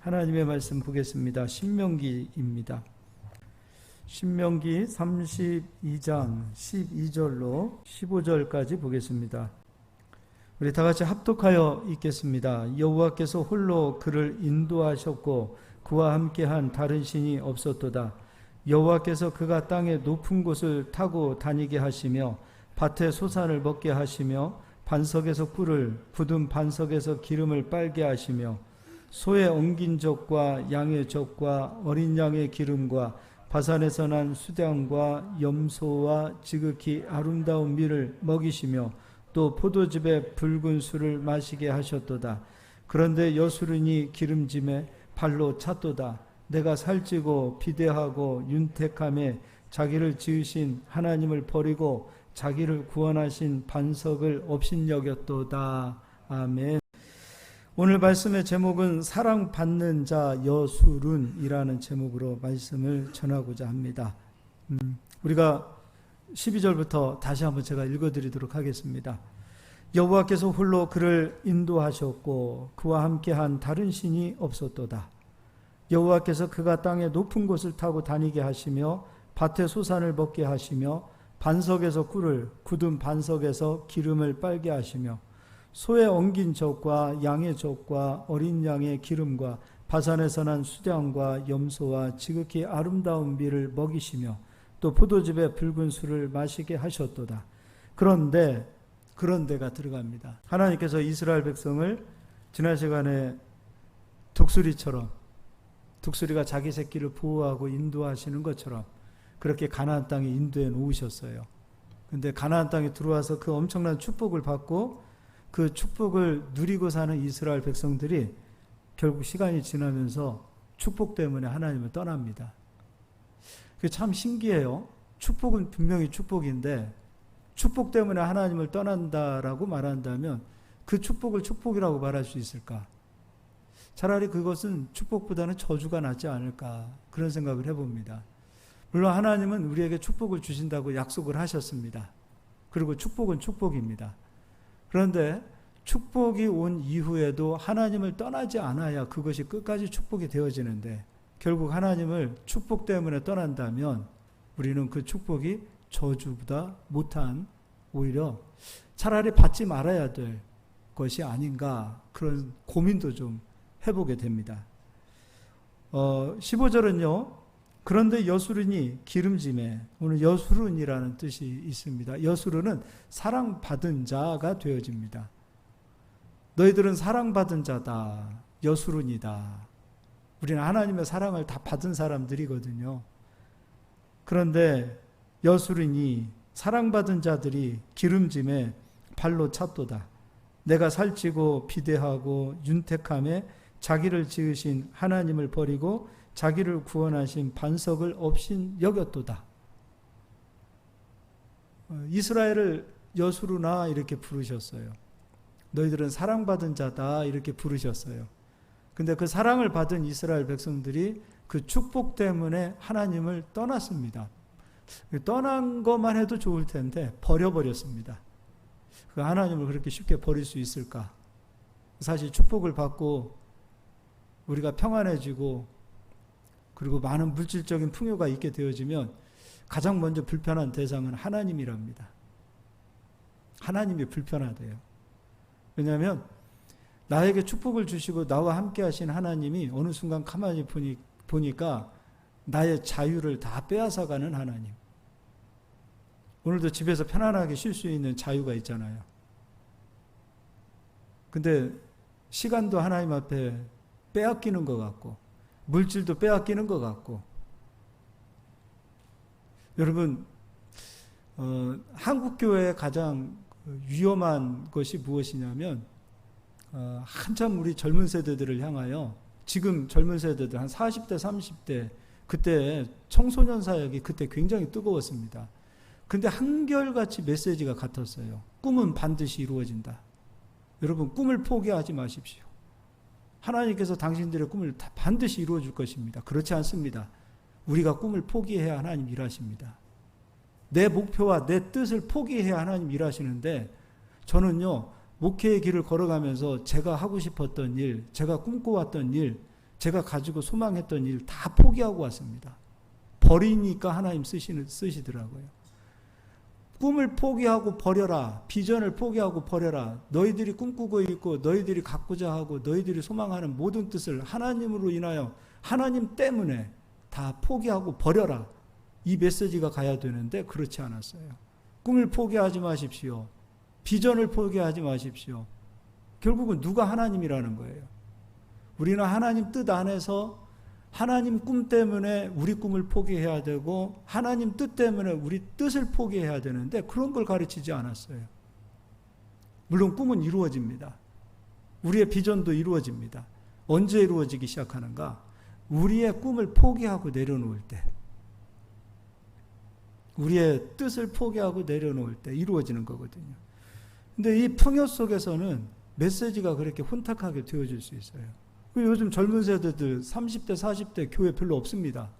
하나님의 말씀 보겠습니다. 신명기입니다. 신명기 32장 12절로 15절까지 보겠습니다. 우리 다 같이 합독하여 읽겠습니다. 여호와께서 홀로 그를 인도하셨고 그와 함께한 다른 신이 없었도다. 여호와께서 그가 땅의 높은 곳을 타고 다니게 하시며 밭에 소산을 먹게 하시며 반석에서 꿀을 굳은 반석에서 기름을 빨게 하시며 소의 엉긴 젖과 양의 젖과 어린 양의 기름과 바산에서 난 수량과 염소와 지극히 아름다운 밀을 먹이시며 또 포도즙에 붉은 술을 마시게 하셨도다. 그런데 여수른이 기름짐에 발로 찼도다. 내가 살찌고 비대하고 윤택함에 자기를 지으신 하나님을 버리고 자기를 구원하신 반석을 업신여겼도다. 아멘. 오늘 말씀의 제목은 사랑받는 자 여수룬이라는 제목으로 말씀을 전하고자 합니다. 우리가 12절부터 다시 한번 제가 읽어드리도록 하겠습니다. 여호와께서 홀로 그를 인도하셨고 그와 함께한 다른 신이 없었도다. 여호와께서 그가 땅의 높은 곳을 타고 다니게 하시며 밭에 소산을 먹게 하시며 반석에서 꿀을 굳은 반석에서 기름을 빨게 하시며 소의 엉긴 젖과 양의 젖과 어린 양의 기름과 바산에서 난 수량과 염소와 지극히 아름다운 밀을 먹이시며 또 포도즙에 붉은 술을 마시게 하셨도다. 그런데가 들어갑니다. 하나님께서 이스라엘 백성을 지난 시간에 독수리가 자기 새끼를 보호하고 인도하시는 것처럼 그렇게 가나안 땅에 인도해 놓으셨어요. 근데 가나안 땅에 들어와서 그 엄청난 축복을 받고 그 축복을 누리고 사는 이스라엘 백성들이 결국 시간이 지나면서 축복 때문에 하나님을 떠납니다. 그게 참 신기해요. 축복은 분명히 축복인데 축복 때문에 하나님을 떠난다라고 말한다면 그 축복을 축복이라고 말할 수 있을까? 차라리 그것은 축복보다는 저주가 낫지 않을까 그런 생각을 해봅니다. 물론 하나님은 우리에게 축복을 주신다고 약속을 하셨습니다. 그리고 축복은 축복입니다. 그런데 축복이 온 이후에도 하나님을 떠나지 않아야 그것이 끝까지 축복이 되어지는데 결국 하나님을 축복 때문에 떠난다면 우리는 그 축복이 저주보다 못한 오히려 차라리 받지 말아야 될 것이 아닌가 그런 고민도 좀 해보게 됩니다. 15절은요. 그런데 여수른이 기름짐에 오늘 여수른이라는 뜻이 있습니다. 여수른은 사랑받은 자가 되어집니다. 너희들은 사랑받은 자다. 여수른이다. 우리는 하나님의 사랑을 다 받은 사람들이거든요. 그런데 여수른이 사랑받은 자들이 기름짐에 발로 찼도다. 내가 살찌고 비대하고 윤택함에 자기를 지으신 하나님을 버리고 자기를 구원하신 반석을 업신여겼도다. 이스라엘을 여수르나 이렇게 부르셨어요. 너희들은 사랑받은 자다 이렇게 부르셨어요. 근데 그 사랑을 받은 이스라엘 백성들이 그 축복 때문에 하나님을 떠났습니다. 떠난 것만 해도 좋을 텐데 버려버렸습니다. 그 하나님을 그렇게 쉽게 버릴 수 있을까? 사실 축복을 받고 우리가 평안해지고 그리고 많은 물질적인 풍요가 있게 되어지면 가장 먼저 불편한 대상은 하나님이랍니다. 하나님이 불편하대요. 왜냐하면 나에게 축복을 주시고 나와 함께 하신 하나님이 어느 순간 가만히 보니까 나의 자유를 다 빼앗아가는 하나님. 오늘도 집에서 편안하게 쉴 수 있는 자유가 있잖아요. 근데 시간도 하나님 앞에 빼앗기는 것 같고 물질도 빼앗기는 것 같고 여러분 한국교회의 가장 위험한 것이 무엇이냐면 한참 우리 젊은 세대들을 향하여 지금 젊은 세대들 한 40대 30대 그때 청소년 사역이 그때 굉장히 뜨거웠습니다. 근데 한결같이 메시지가 같았어요. 꿈은 반드시 이루어진다. 여러분 꿈을 포기하지 마십시오. 하나님께서 당신들의 꿈을 다 반드시 이루어 줄 것입니다. 그렇지 않습니다. 우리가 꿈을 포기해야 하나님 일하십니다. 내 목표와 내 뜻을 포기해야 하나님 일하시는데 저는요 목회의 길을 걸어가면서 제가 하고 싶었던 일, 제가 꿈꿔왔던 일 제가 가지고 소망했던 일 다 포기하고 왔습니다. 버리니까 하나님 쓰시더라고요. 꿈을 포기하고 버려라. 비전을 포기하고 버려라. 너희들이 꿈꾸고 있고 너희들이 갖고자 하고 너희들이 소망하는 모든 뜻을 하나님으로 인하여 하나님 때문에 다 포기하고 버려라. 이 메시지가 가야 되는데 그렇지 않았어요. 꿈을 포기하지 마십시오. 비전을 포기하지 마십시오. 결국은 누가 하나님이라는 거예요. 우리는 하나님 뜻 안에서 하나님 꿈 때문에 우리 꿈을 포기해야 되고 하나님 뜻 때문에 우리 뜻을 포기해야 되는데 그런 걸 가르치지 않았어요. 물론 꿈은 이루어집니다. 우리의 비전도 이루어집니다. 언제 이루어지기 시작하는가? 우리의 꿈을 포기하고 내려놓을 때, 우리의 뜻을 포기하고 내려놓을 때 이루어지는 거거든요. 근데 이 풍요 속에서는 메시지가 그렇게 혼탁하게 되어질 수 있어요. 요즘 젊은 세대들 30대 40대 교회 별로 없습니다.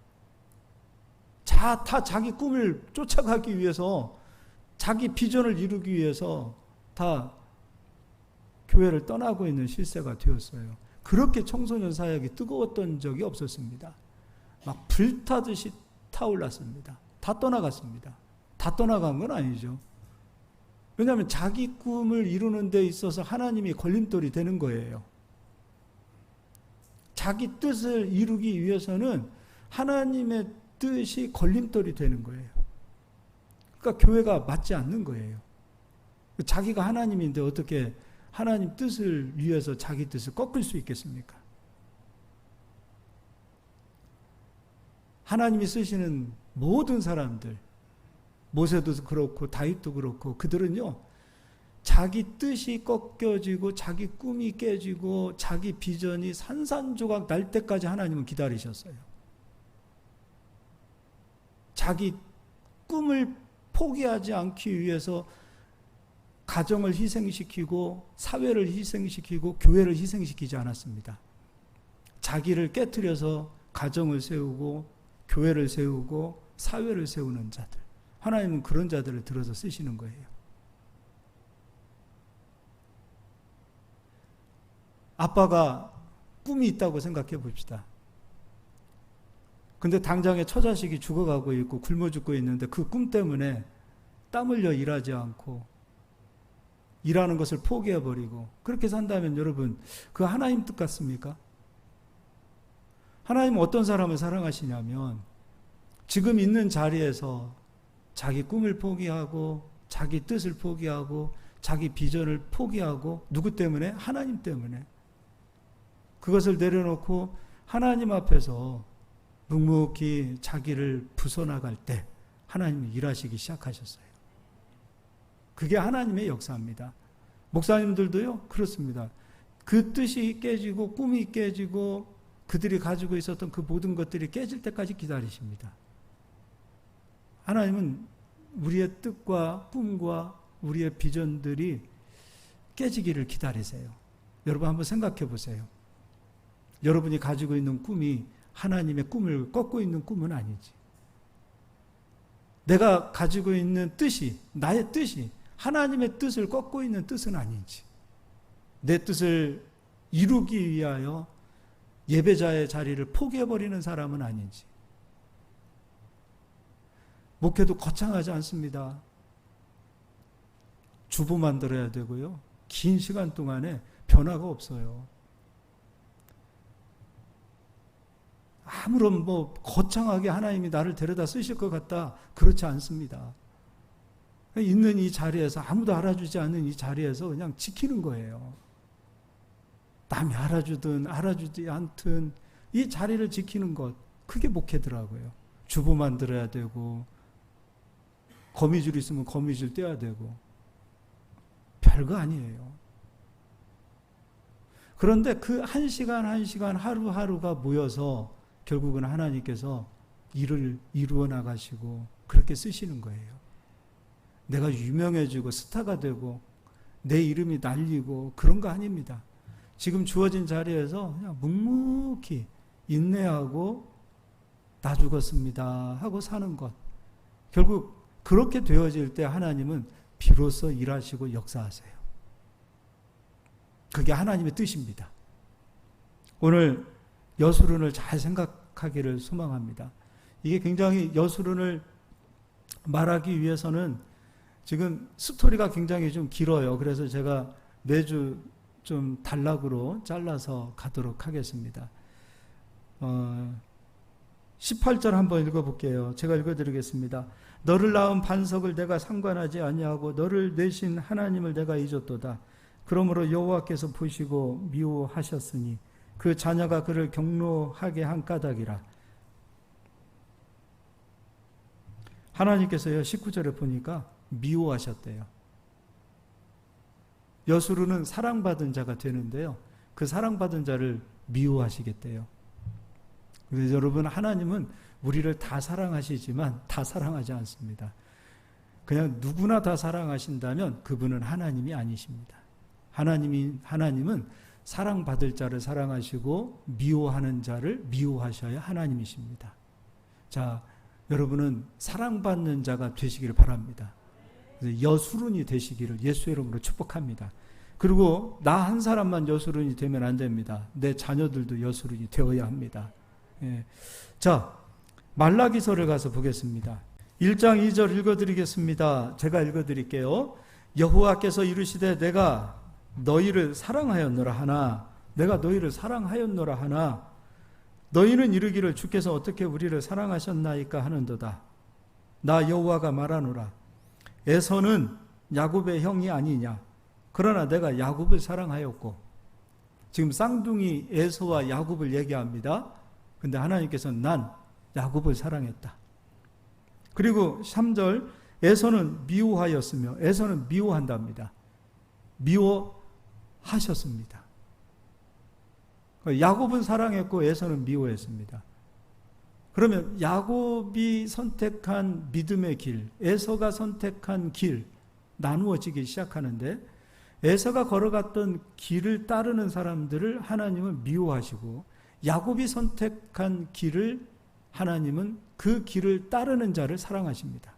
다 자기 꿈을 쫓아가기 위해서 자기 비전을 이루기 위해서 다 교회를 떠나고 있는 실세가 되었어요. 그렇게 청소년 사역이 뜨거웠던 적이 없었습니다. 막 불타듯이 타올랐습니다. 다 떠나갔습니다. 다 떠나간 건 아니죠. 왜냐하면 자기 꿈을 이루는 데 있어서 하나님이 걸림돌이 되는 거예요. 자기 뜻을 이루기 위해서는 하나님의 뜻이 걸림돌이 되는 거예요. 그러니까 교회가 맞지 않는 거예요. 자기가 하나님인데 어떻게 하나님 뜻을 위해서 자기 뜻을 꺾을 수 있겠습니까? 하나님이 쓰시는 모든 사람들, 모세도 그렇고 다윗도 그렇고 그들은요, 자기 뜻이 꺾여지고 자기 꿈이 깨지고 자기 비전이 산산조각 날 때까지 하나님은 기다리셨어요. 자기 꿈을 포기하지 않기 위해서 가정을 희생시키고 사회를 희생시키고 교회를 희생시키지 않았습니다. 자기를 깨트려서 가정을 세우고 교회를 세우고 사회를 세우는 자들, 하나님은 그런 자들을 들어서 쓰시는 거예요. 아빠가 꿈이 있다고 생각해 봅시다. 근데 당장에 처자식이 죽어가고 있고 굶어 죽고 있는데 그 꿈 때문에 땀 흘려 일하지 않고 일하는 것을 포기해버리고 그렇게 산다면 여러분, 그 하나님 뜻 같습니까? 하나님은 어떤 사람을 사랑하시냐면 지금 있는 자리에서 자기 꿈을 포기하고 자기 뜻을 포기하고 자기 비전을 포기하고 누구 때문에? 하나님 때문에. 그것을 내려놓고 하나님 앞에서 묵묵히 자기를 부숴나갈 때 하나님이 일하시기 시작하셨어요. 그게 하나님의 역사입니다. 목사님들도요, 그렇습니다. 그 뜻이 깨지고 꿈이 깨지고 그들이 가지고 있었던 그 모든 것들이 깨질 때까지 기다리십니다. 하나님은 우리의 뜻과 꿈과 우리의 비전들이 깨지기를 기다리세요. 여러분 한번 생각해 보세요. 여러분이 가지고 있는 꿈이 하나님의 꿈을 꺾고 있는 꿈은 아니지. 내가 가지고 있는 뜻이, 나의 뜻이 하나님의 뜻을 꺾고 있는 뜻은 아닌지, 내 뜻을 이루기 위하여 예배자의 자리를 포기해버리는 사람은 아닌지. 목회도 거창하지 않습니다. 주보 만들어야 되고요. 긴 시간 동안에 변화가 없어요. 아무런 거창하게 하나님이 나를 데려다 쓰실 것 같다. 그렇지 않습니다. 있는 이 자리에서, 아무도 알아주지 않는 이 자리에서 그냥 지키는 거예요. 남이 알아주든 알아주지 않든 이 자리를 지키는 것, 그게 목회더라고요. 주보 만들어야 되고 거미줄 있으면 거미줄 떼야 되고 별거 아니에요. 그런데 그 한 시간 한 시간 하루하루가 모여서 결국은 하나님께서 일을 이루어 나가시고 그렇게 쓰시는 거예요. 내가 유명해지고 스타가 되고 내 이름이 날리고 그런 거 아닙니다. 지금 주어진 자리에서 그냥 묵묵히 인내하고 나 죽었습니다 하고 사는 것. 결국 그렇게 되어질 때 하나님은 비로소 일하시고 역사하세요. 그게 하나님의 뜻입니다. 오늘 여수론을 잘 생각하기를 소망합니다. 이게 굉장히 여수론을 말하기 위해서는 지금 스토리가 굉장히 좀 길어요. 그래서 제가 매주 좀 단락으로 잘라서 가도록 하겠습니다. 18절 한번 읽어볼게요. 제가 읽어드리겠습니다. 너를 낳은 반석을 내가 상관하지 아니하고 너를 내신 하나님을 내가 잊었도다. 그러므로 여호와께서 보시고 미워하셨으니 그 자녀가 그를 경노하게 한 까닭이라. 하나님께서요 19절에 보니까 미워하셨대요. 여수르는 사랑받은 자가 되는데요, 그 사랑받은 자를 미워하시겠대요. 그래서 여러분, 하나님은 우리를 다 사랑하시지만 다 사랑하지 않습니다. 그냥 누구나 다 사랑하신다면 그분은 하나님이 아니십니다. 하나님은 사랑받을 자를 사랑하시고 미워하는 자를 미워하셔야 하나님이십니다. 자, 여러분은 사랑받는 자가 되시기를 바랍니다. 여수run이 되시기를 예수의 이름으로 축복합니다. 그리고 나 한 사람만 여수run이 되면 안 됩니다. 내 자녀들도 여수run이 되어야 합니다. 예. 자, 말라기서를 가서 보겠습니다. 1장 2절 읽어드리겠습니다. 제가 읽어드릴게요. 여호와께서 이르시되 내가 너희를 사랑하였노라 하나, 내가 너희를 사랑하였노라 하나, 너희는 이르기를 주께서 어떻게 우리를 사랑하셨나이까 하는도다. 나 여호와가 말하노라. 에서는 야곱의 형이 아니냐. 그러나 내가 야곱을 사랑하였고. 지금 쌍둥이 에서와 야곱을 얘기합니다. 근데 하나님께서는 난 야곱을 사랑했다. 그리고 3절, 에서는 미워하였으며, 에서는 미워한답니다. 미워하셨습니다. 야곱은 사랑했고 에서는 미워했습니다. 그러면 야곱이 선택한 믿음의 길, 에서가 선택한 길, 나누어지기 시작하는데, 에서가 걸어갔던 길을 따르는 사람들을 하나님은 미워하시고, 야곱이 선택한 길을 하나님은 그 길을 따르는 자를 사랑하십니다.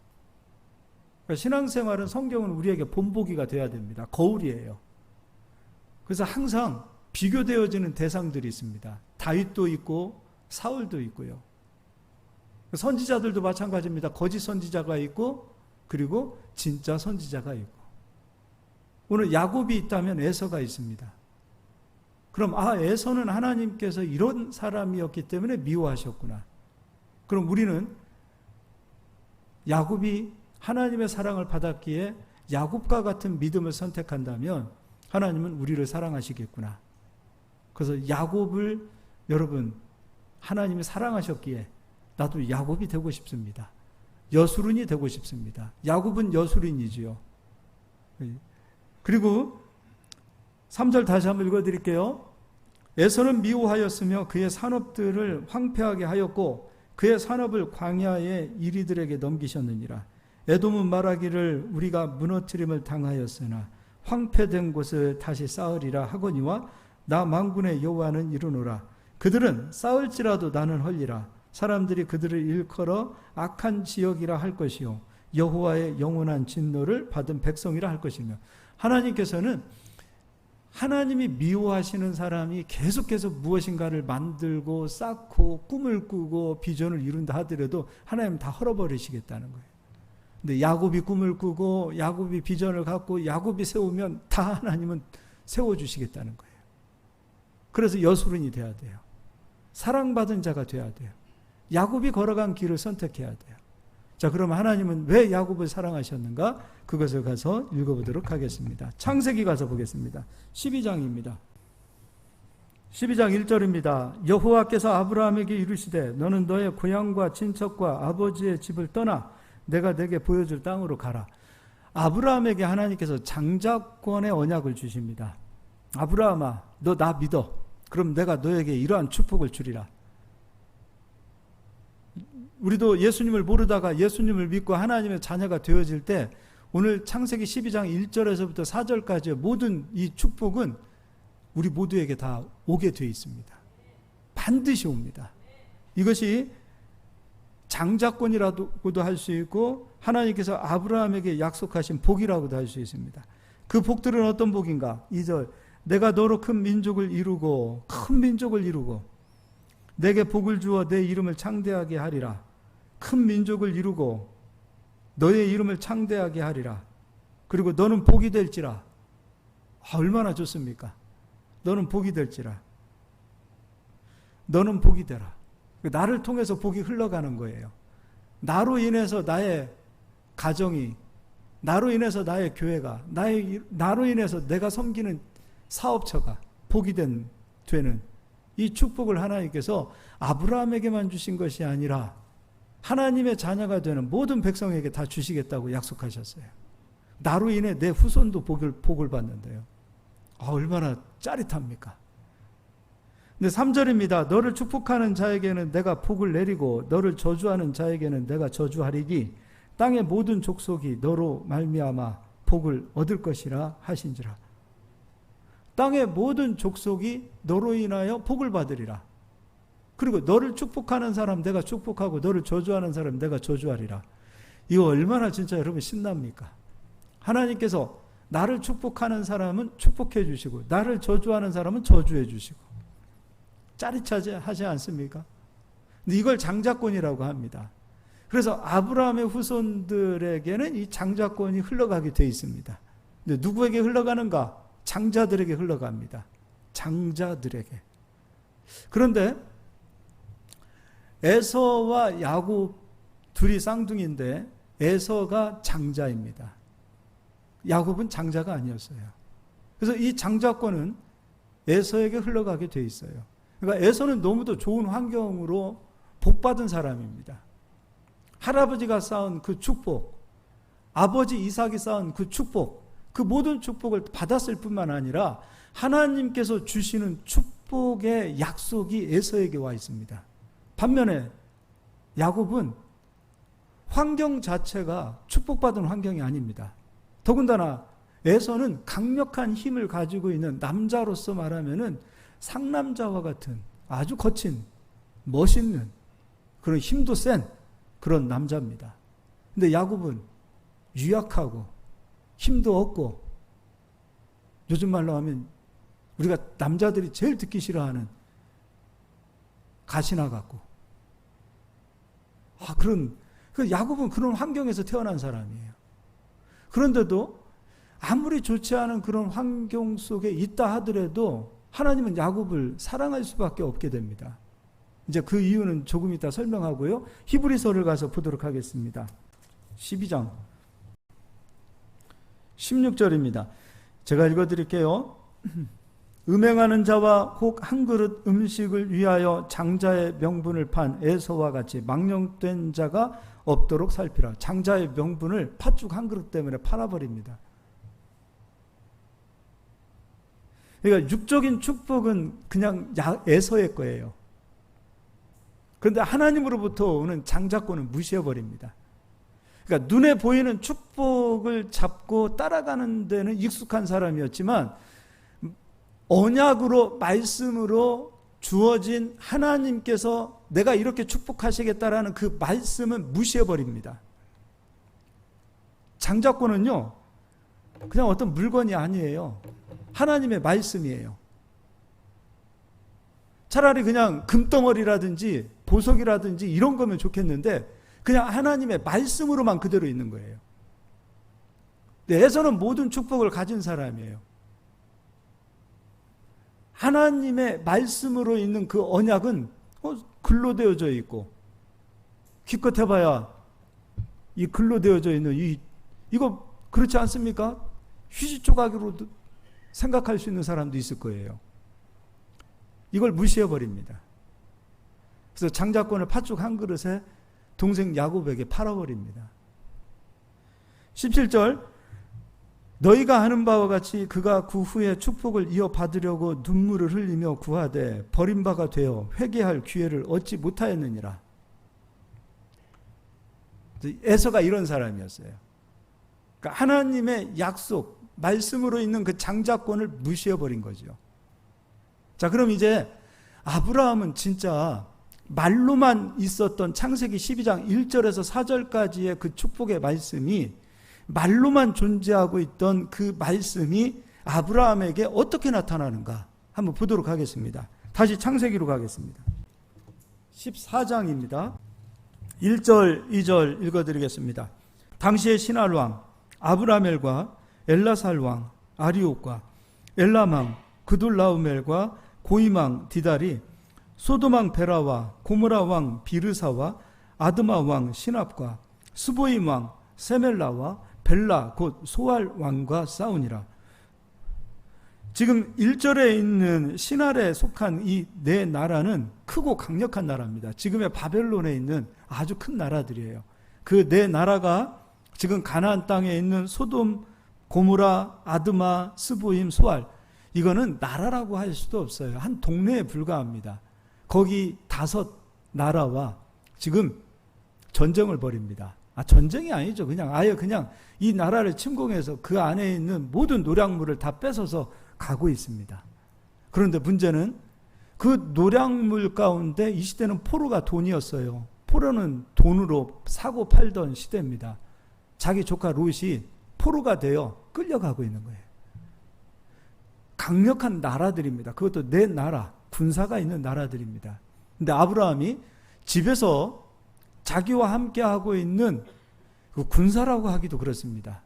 그러니까 신앙생활은, 성경은 우리에게 본보기가 돼야 됩니다. 거울이에요. 그래서 항상 비교되어지는 대상들이 있습니다. 다윗도 있고 사울도 있고요. 선지자들도 마찬가지입니다. 거짓 선지자가 있고 그리고 진짜 선지자가 있고. 오늘 야곱이 있다면 에서가 있습니다. 그럼 에서는 하나님께서 이런 사람이었기 때문에 미워하셨구나. 그럼 우리는 야곱이 하나님의 사랑을 받았기에 야곱과 같은 믿음을 선택한다면 하나님은 우리를 사랑하시겠구나. 그래서 야곱을, 여러분, 하나님이 사랑하셨기에 나도 야곱이 되고 싶습니다. 여수run이 되고 싶습니다. 야곱은 여수run이지요. 그리고 3절 다시 한번 읽어드릴게요. 에서는 미워하였으며 그의 산업들을 황폐하게 하였고 그의 산업을 광야의 이리들에게 넘기셨느니라. 에돔은 말하기를 우리가 무너뜨림을 당하였으나 황폐된 곳을 다시 쌓으리라 하거니와 나 만군의 여호와는 이르노라. 그들은 쌓을지라도 나는 헐리라. 사람들이 그들을 일컬어 악한 지역이라 할 것이요 여호와의 영원한 진노를 받은 백성이라 할 것이며. 하나님께서는 하나님이 미워하시는 사람이 계속해서 무엇인가를 만들고 쌓고 꿈을 꾸고 비전을 이룬다 하더라도 하나님은 다 헐어버리시겠다는 거예요. 근데 야곱이 꿈을 꾸고 야곱이 비전을 갖고 야곱이 세우면 다 하나님은 세워주시겠다는 거예요. 그래서 여수run이 돼야 돼요. 사랑받은 자가 돼야 돼요. 야곱이 걸어간 길을 선택해야 돼요. 자, 그럼 하나님은 왜 야곱을 사랑하셨는가? 그것을 가서 읽어보도록 하겠습니다. 창세기 가서 보겠습니다. 12장입니다. 12장 1절입니다. 여호와께서 아브라함에게 이르시되 너는 너의 고향과 친척과 아버지의 집을 떠나 내가 내게 보여줄 땅으로 가라. 아브라함에게 하나님께서 장자권의 언약을 주십니다. 아브라함아, 너 나 믿어. 그럼 내가 너에게 이러한 축복을 주리라. 우리도 예수님을 모르다가 예수님을 믿고 하나님의 자녀가 되어질 때 오늘 창세기 12장 1절에서부터 4절까지의 모든 이 축복은 우리 모두에게 다 오게 되어 있습니다. 반드시 옵니다. 이것이 장자권이라고도 할 수 있고 하나님께서 아브라함에게 약속하신 복이라고도 할 수 있습니다. 그 복들은 어떤 복인가? 2절, 내가 너로 큰 민족을 이루고 내게 복을 주어 내 이름을 창대하게 하리라. 큰 민족을 이루고 너의 이름을 창대하게 하리라. 그리고 너는 복이 될지라. 얼마나 좋습니까? 너는 복이 될지라. 너는 복이 되라. 나를 통해서 복이 흘러가는 거예요. 나로 인해서 나의 가정이, 나로 인해서 나의 교회가, 나로 인해서 내가 섬기는 사업처가 복이 되는 이 축복을 하나님께서 아브라함에게만 주신 것이 아니라 하나님의 자녀가 되는 모든 백성에게 다 주시겠다고 약속하셨어요. 나로 인해 내 후손도 복을 받는데요. 얼마나 짜릿합니까? 근데 3절입니다. 너를 축복하는 자에게는 내가 복을 내리고 너를 저주하는 자에게는 내가 저주하리니 땅의 모든 족속이 너로 말미암아 복을 얻을 것이라 하신지라. 땅의 모든 족속이 너로 인하여 복을 받으리라. 그리고 너를 축복하는 사람 내가 축복하고 너를 저주하는 사람 내가 저주하리라. 이거 얼마나 진짜 여러분 신납니까? 하나님께서 나를 축복하는 사람은 축복해 주시고 나를 저주하는 사람은 저주해 주시고 짜릿하지 않습니까? 근데 이걸 장자권이라고 합니다. 그래서 아브라함의 후손들에게는 이 장자권이 흘러가게 되어 있습니다. 근데 누구에게 흘러가는가? 장자들에게 흘러갑니다. 장자들에게. 그런데 에서와 야곱 둘이 쌍둥이인데 에서가 장자입니다. 야곱은 장자가 아니었어요. 그래서 이 장자권은 에서에게 흘러가게 돼 있어요. 그러니까 에서는 너무도 좋은 환경으로 복받은 사람입니다. 할아버지가 쌓은 그 축복, 아버지 이삭이 쌓은 그 축복, 그 모든 축복을 받았을 뿐만 아니라 하나님께서 주시는 축복의 약속이 에서에게 와 있습니다. 반면에 야곱은 환경 자체가 축복받은 환경이 아닙니다. 더군다나 에서는 강력한 힘을 가지고 있는 남자로서 말하면은 상남자와 같은 아주 거친, 멋있는 그런 힘도 센 그런 남자입니다. 근데 야곱은 유약하고 힘도 없고 요즘 말로 하면 우리가 남자들이 제일 듣기 싫어하는 가시나 같고 야곱은 그런 환경에서 태어난 사람이에요. 그런데도 아무리 좋지 않은 그런 환경 속에 있다 하더라도 하나님은 야곱을 사랑할 수밖에 없게 됩니다. 이제 그 이유는 조금 이따 설명하고요. 히브리서를 가서 보도록 하겠습니다. 12장 16절입니다. 제가 읽어드릴게요. 음행하는 자와 혹 한 그릇 음식을 위하여 장자의 명분을 판 에서와 같이 망령된 자가 없도록 살피라. 장자의 명분을 팥죽 한 그릇 때문에 팔아버립니다. 그러니까 육적인 축복은 그냥 에서의 거예요. 그런데 하나님으로부터 오는 장자권은 무시해버립니다. 그러니까 눈에 보이는 축복을 잡고 따라가는 데는 익숙한 사람이었지만 언약으로 말씀으로 주어진 하나님께서 내가 이렇게 축복하시겠다라는 그 말씀은 무시해버립니다. 장자권은요 그냥 어떤 물건이 아니에요. 하나님의 말씀이에요. 차라리 그냥 금덩어리라든지 보석이라든지 이런 거면 좋겠는데 그냥 하나님의 말씀으로만 그대로 있는 거예요. 에서는 모든 축복을 가진 사람이에요. 하나님의 말씀으로 있는 그 언약은 글로 되어져 있고 기껏 해봐야 이 글로 되어져 있는 이거 그렇지 않습니까? 휴지 조각으로 생각할 수 있는 사람도 있을 거예요. 이걸 무시해버립니다. 그래서 장자권을 팥죽 한 그릇에 동생 야곱에게 팔아버립니다. 17절 너희가 하는 바와 같이 그가 그 후에 축복을 이어받으려고 눈물을 흘리며 구하되 버림바가 되어 회개할 기회를 얻지 못하였느니라. 에서가 이런 사람이었어요. 그러니까 하나님의 약속, 말씀으로 있는 그 장자권을 무시해버린 거죠. 자, 그럼 이제 아브라함은 진짜 말로만 있었던 창세기 12장 1절에서 4절까지의 그 축복의 말씀이 말로만 존재하고 있던 그 말씀이 아브라함에게 어떻게 나타나는가 한번 보도록 하겠습니다. 다시 창세기로 가겠습니다. 14장입니다. 1절, 2절 읽어드리겠습니다. 당시의 신할 왕 아브라멜과 엘라살 왕 아리옥과 엘람왕 그둘라우멜과 고임왕 디달이 소돔 왕 베라와 고모라 왕 비르사와 아드마 왕 시납과 스보임 왕 세멜라와 벨라 곧 소알 왕과 싸우니라. 지금 1절에 있는 신할에 속한 이 네 나라는 크고 강력한 나라입니다. 지금의 바벨론에 있는 아주 큰 나라들이에요. 그 네 나라가 지금 가나안 땅에 있는 소돔, 고모라, 아드마, 스보임, 소알, 이거는 나라라고 할 수도 없어요. 한 동네에 불과합니다. 거기 5 나라와 지금 전쟁을 벌입니다. 전쟁이 아니죠. 그냥 이 나라를 침공해서 그 안에 있는 모든 노략물을 다 뺏어서 가고 있습니다. 그런데 문제는 그 노략물 가운데 이 시대는 포로가 돈이었어요. 포로는 돈으로 사고 팔던 시대입니다. 자기 조카 롯이 포로가 되어 끌려가고 있는 거예요. 강력한 나라들입니다. 그것도 네 나라, 군사가 있는 나라들입니다. 근데 아브라함이 집에서 자기와 함께 하고 있는 그 군사라고 하기도 그렇습니다.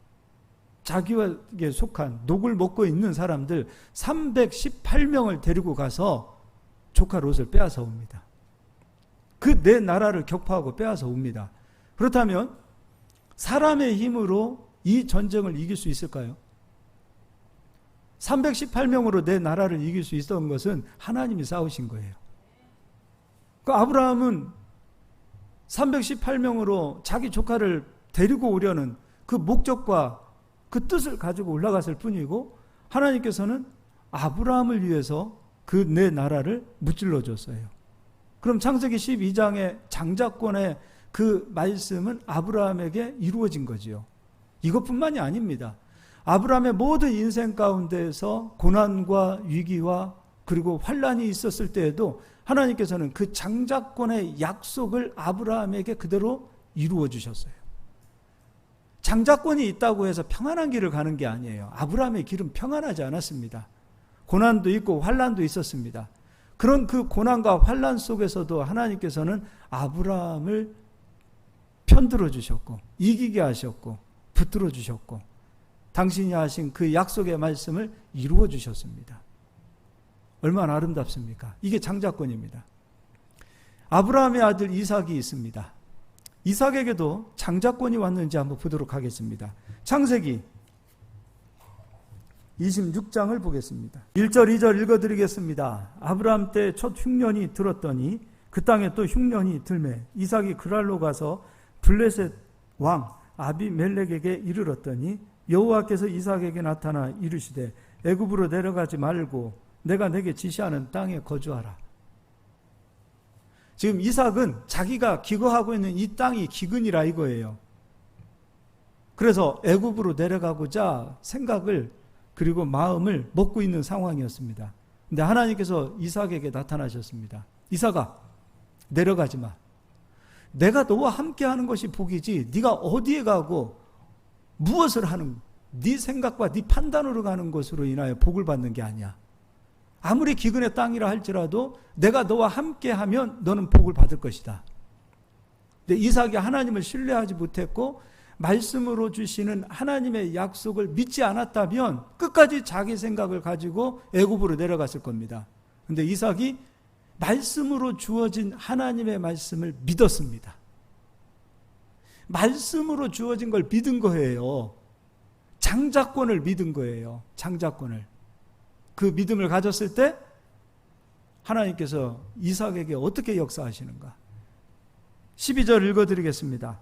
자기에게 속한 녹을 먹고 있는 사람들 318명을 데리고 가서 조카 롯을 빼앗아 옵니다. 그 네 나라를 격파하고 빼앗아 옵니다. 그렇다면 사람의 힘으로 이 전쟁을 이길 수 있을까요? 318명으로 내 나라를 이길 수 있었던 것은 하나님이 싸우신 거예요. 그 아브라함은 318명으로 자기 조카를 데리고 오려는 그 목적과 그 뜻을 가지고 올라갔을 뿐이고, 하나님께서는 아브라함을 위해서 그 네 나라를 무찔러 줬어요. 그럼 창세기 12장의 장자권의 그 말씀은 아브라함에게 이루어진 거지요. 이것뿐만이 아닙니다. 아브라함의 모든 인생 가운데에서 고난과 위기와 그리고 환란이 있었을 때에도 하나님께서는 그 장자권의 약속을 아브라함에게 그대로 이루어 주셨어요. 장자권이 있다고 해서 평안한 길을 가는 게 아니에요. 아브라함의 길은 평안하지 않았습니다. 고난도 있고 환란도 있었습니다. 그런 그 고난과 환란 속에서도 하나님께서는 아브라함을 편들어 주셨고 이기게 하셨고 붙들어 주셨고 당신이 하신 그 약속의 말씀을 이루어 주셨습니다. 얼마나 아름답습니까? 이게 장자권입니다. 아브라함의 아들 이삭이 있습니다. 이삭에게도 장자권이 왔는지 한번 보도록 하겠습니다. 창세기 26장을 보겠습니다. 1절 2절 읽어드리겠습니다. 아브라함 때 첫 흉년이 들었더니 그 땅에 또 흉년이 들매 이삭이 그랄로 가서 블레셋 왕 아비멜렉에게 이르렀더니 여호와께서 이삭에게 나타나 이르시되 애굽으로 내려가지 말고 내가 내게 지시하는 땅에 거주하라. 지금 이삭은 자기가 기거하고 있는 이 땅이 기근이라 이거예요. 그래서 애굽으로 내려가고자 생각을 그리고 마음을 먹고 있는 상황이었습니다. 근데 하나님께서 이삭에게 나타나셨습니다. 이삭아, 내려가지 마. 내가 너와 함께 하는 것이 복이지 네가 어디에 가고 무엇을 하는 네 생각과 네 판단으로 가는 것으로 인하여 복을 받는 게 아니야. 아무리 기근의 땅이라 할지라도 내가 너와 함께 하면 너는 복을 받을 것이다. 근데 이삭이 하나님을 신뢰하지 못했고 말씀으로 주시는 하나님의 약속을 믿지 않았다면 끝까지 자기 생각을 가지고 애굽으로 내려갔을 겁니다. 그런데 이삭이 말씀으로 주어진 하나님의 말씀을 믿었습니다. 말씀으로 주어진 걸 믿은 거예요. 장자권을 믿은 거예요. 장자권을. 그 믿음을 가졌을 때 하나님께서 이삭에게 어떻게 역사하시는가? 12절 읽어드리겠습니다.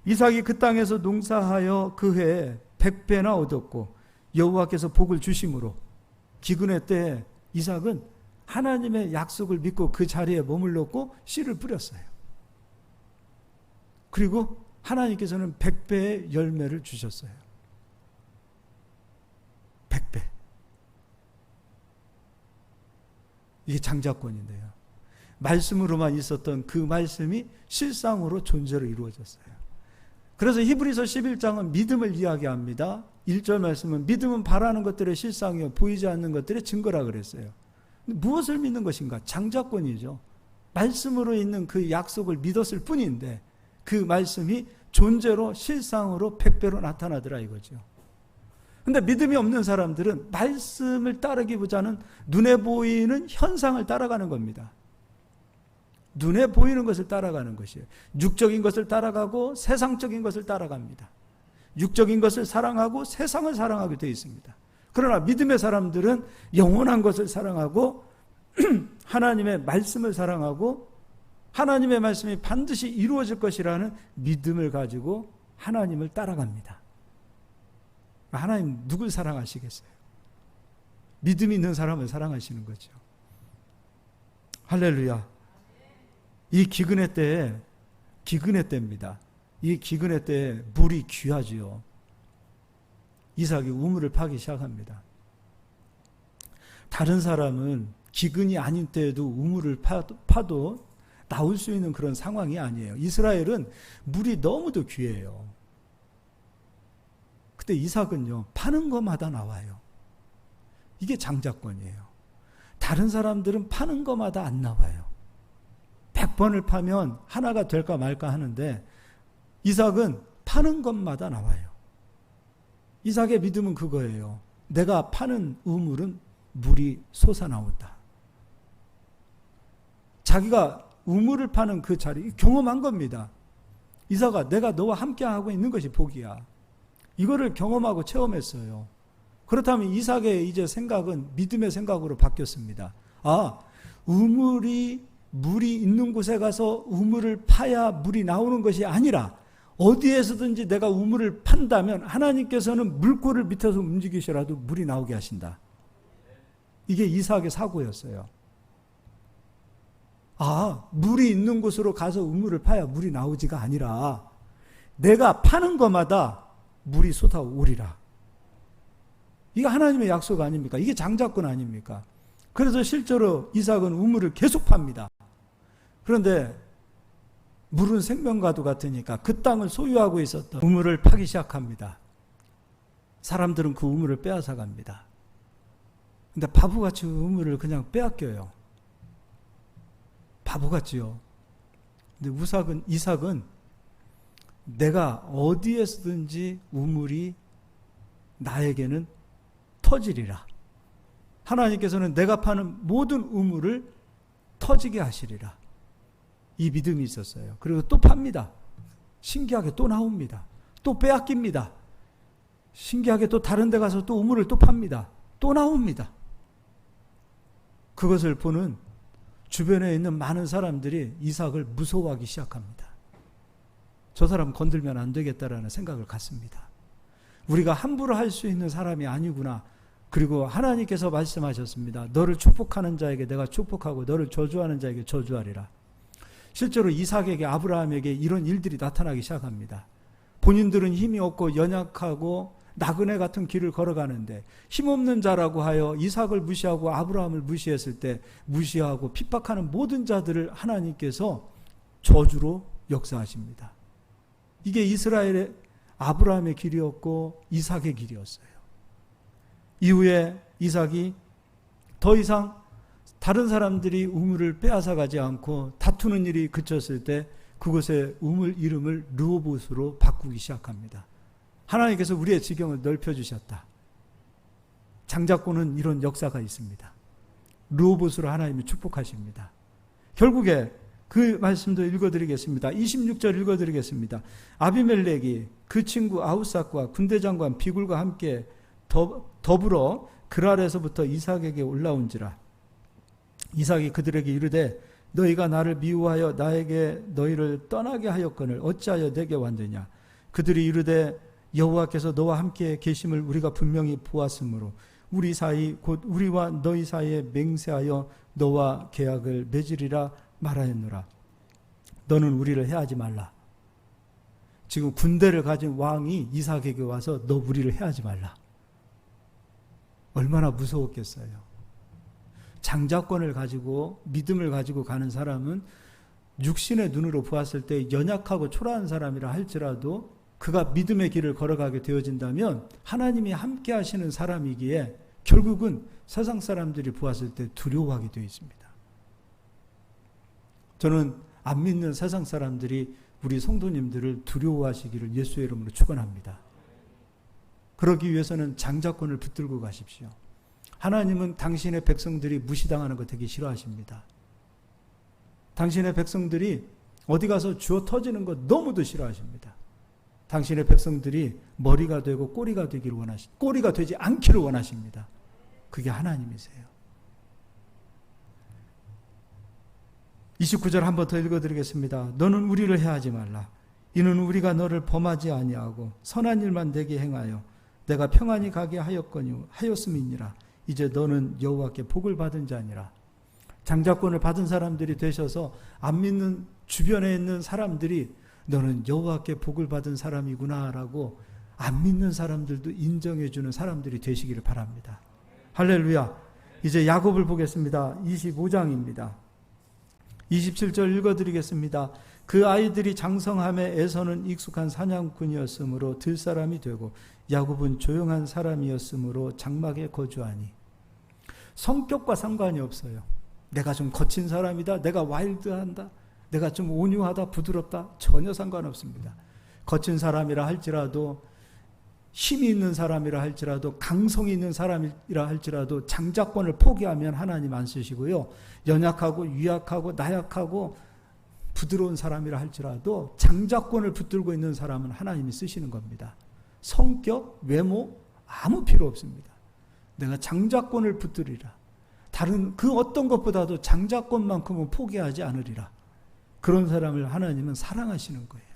이삭이 그 땅에서 농사하여 그 해에 100배나 얻었고 여호와께서 복을 주심으로 기근의 때에 이삭은 하나님의 약속을 믿고 그 자리에 머물렀고 씨를 뿌렸어요. 그리고 하나님께서는 100배의 열매를 주셨어요. 100배. 이게 장자권인데요. 말씀으로만 있었던 그 말씀이 실상으로 존재로 이루어졌어요. 그래서 히브리서 11장은 믿음을 이야기합니다. 1절 말씀은 믿음은 바라는 것들의 실상이요 보이지 않는 것들의 증거라 그랬어요. 무엇을 믿는 것인가? 장자권이죠. 말씀으로 있는 그 약속을 믿었을 뿐인데 그 말씀이 존재로 실상으로 100배로 나타나더라 이거죠. 근데 믿음이 없는 사람들은 말씀을 따르기보다는 눈에 보이는 현상을 따라가는 겁니다. 눈에 보이는 것을 따라가는 것이에요. 육적인 것을 따라가고 세상적인 것을 따라갑니다. 육적인 것을 사랑하고 세상을 사랑하게 되어 있습니다. 그러나 믿음의 사람들은 영원한 것을 사랑하고 하나님의 말씀을 사랑하고 하나님의 말씀이 반드시 이루어질 것이라는 믿음을 가지고 하나님을 따라갑니다. 하나님 누굴 사랑하시겠어요? 믿음이 있는 사람을 사랑하시는 거죠. 할렐루야. 이 기근의 때에 기근의 때입니다. 이 기근의 때에 물이 귀하지요. 이삭이 우물을 파기 시작합니다. 다른 사람은 기근이 아닌 때에도 우물을 파도 나올 수 있는 그런 상황이 아니에요. 이스라엘은 물이 너무도 귀해요. 그때 이삭은요, 파는 것마다 나와요. 이게 장자권이에요. 다른 사람들은 파는 것마다 안 나와요. 100번을 파면 하나가 될까 말까 하는데 이삭은 파는 것마다 나와요. 이삭의 믿음은 그거예요. 내가 파는 우물은 물이 솟아나온다. 자기가 우물을 파는 그 자리 경험한 겁니다. 이삭아, 내가 너와 함께하고 있는 것이 복이야. 이거를 경험하고 체험했어요. 그렇다면 이삭의 이제 생각은 믿음의 생각으로 바뀌었습니다. 아, 물이 있는 곳에 가서 우물을 파야 물이 나오는 것이 아니라 어디에서든지 내가 우물을 판다면 하나님께서는 물꼬를 밑에서 움직이시라도 물이 나오게 하신다. 이게 이삭의 사고였어요. 아, 물이 있는 곳으로 가서 우물을 파야 물이 나오지가 아니라 내가 파는 것마다 물이 쏟아오리라. 이게 하나님의 약속 아닙니까? 이게 장자권 아닙니까? 그래서 실제로 이삭은 우물을 계속 팝니다. 그런데 물은 생명과도 같으니까 그 땅을 소유하고 있었던 우물을 파기 시작합니다. 사람들은 그 우물을 빼앗아 갑니다. 근데 바보같이 우물을 그냥 빼앗겨요. 바보같지요. 근데 이삭은 내가 어디에서든지 우물이 나에게는 터지리라. 하나님께서는 내가 파는 모든 우물을 터지게 하시리라. 이 믿음이 있었어요. 그리고 또 팝니다. 신기하게 또 나옵니다. 또 빼앗깁니다. 신기하게 또 다른 데 가서 또 우물을 또 팝니다. 또 나옵니다. 그것을 보는 주변에 있는 많은 사람들이 이삭을 무서워하기 시작합니다. 저 사람 건들면 안 되겠다라는 생각을 갖습니다. 우리가 함부로 할 수 있는 사람이 아니구나. 그리고 하나님께서 말씀하셨습니다. 너를 축복하는 자에게 내가 축복하고 너를 저주하는 자에게 저주하리라. 실제로 이삭에게 아브라함에게 이런 일들이 나타나기 시작합니다. 본인들은 힘이 없고 연약하고 나그네 같은 길을 걸어가는데 힘없는 자라고 하여 이삭을 무시하고 아브라함을 무시했을 때 무시하고 핍박하는 모든 자들을 하나님께서 저주로 역사하십니다. 이게 이스라엘의 아브라함의 길이었고 이삭의 길이었어요. 이후에 이삭이 더 이상 다른 사람들이 우물을 빼앗아가지 않고 다투는 일이 그쳤을 때 그곳의 우물 이름을 르호봇으로 바꾸기 시작합니다. 하나님께서 우리의 지경을 넓혀주셨다. 장자권은 이런 역사가 있습니다. 르호봇으로 하나님이 축복하십니다. 결국에 그 말씀도 읽어드리겠습니다. 26절 읽어드리겠습니다. 아비멜렉이 그 친구 아우삭과 군대장관 비굴과 함께 더불어 그랄에서부터 이삭에게 올라온지라. 이삭이 그들에게 이르되 너희가 나를 미워하여 나에게 너희를 떠나게 하였거늘 어찌하여 내게 왔느냐. 그들이 이르되 여호와께서 너와 함께 계심을 우리가 분명히 보았으므로 우리 사이 곧 우리와 너희 사이에 맹세하여 너와 계약을 맺으리라 말하였노라. 너는 우리를 해하지 말라. 지금 군대를 가진 왕이 이삭에게 와서 너 우리를 해하지 말라. 얼마나 무서웠겠어요. 장자권을 가지고 믿음을 가지고 가는 사람은 육신의 눈으로 보았을 때 연약하고 초라한 사람이라 할지라도 그가 믿음의 길을 걸어가게 되어진다면 하나님이 함께 하시는 사람이기에 결국은 세상 사람들이 보았을 때 두려워하게 되어 있습니다. 저는 안 믿는 세상 사람들이 우리 성도님들을 두려워하시기를 예수의 이름으로 축원합니다. 그러기 위해서는 장자권을 붙들고 가십시오. 하나님은 당신의 백성들이 무시당하는 거 되게 싫어하십니다. 당신의 백성들이 어디 가서 주워 터지는 거 너무도 싫어하십니다. 당신의 백성들이 머리가 되고 꼬리가 되기를 꼬리가 되지 않기를 원하십니다. 그게 하나님이세요. 29절 한 번 더 읽어드리겠습니다. 너는 우리를 해하지 말라. 이는 우리가 너를 범하지 아니하고 선한 일만 되게 행하여 내가 평안히 가게 하였음이니라. 이제 너는 여호와께 복을 받은 자니라. 장자권을 받은 사람들이 되셔서 안 믿는 주변에 있는 사람들이 너는 여호와께 복을 받은 사람이구나 라고 안 믿는 사람들도 인정해 주는 사람들이 되시기를 바랍니다. 할렐루야. 이제 야곱을 보겠습니다. 25장입니다. 27절 읽어드리겠습니다. 그 아이들이 장성함에 에서는 익숙한 사냥꾼이었으므로 들사람이 되고 야곱은 조용한 사람이었으므로 장막에 거주하니. 성격과 상관이 없어요. 내가 좀 거친 사람이다, 내가 와일드한다, 내가 좀 온유하다, 부드럽다, 전혀 상관없습니다. 거친 사람이라 할지라도, 힘이 있는 사람이라 할지라도, 강성이 있는 사람이라 할지라도 장자권을 포기하면 하나님 안 쓰시고요. 연약하고 유약하고 나약하고 부드러운 사람이라 할지라도 장자권을 붙들고 있는 사람은 하나님이 쓰시는 겁니다. 성격, 외모 아무 필요 없습니다. 내가 장자권을 붙들리라. 다른 그 어떤 것보다도 장자권만큼은 포기하지 않으리라. 그런 사람을 하나님은 사랑하시는 거예요.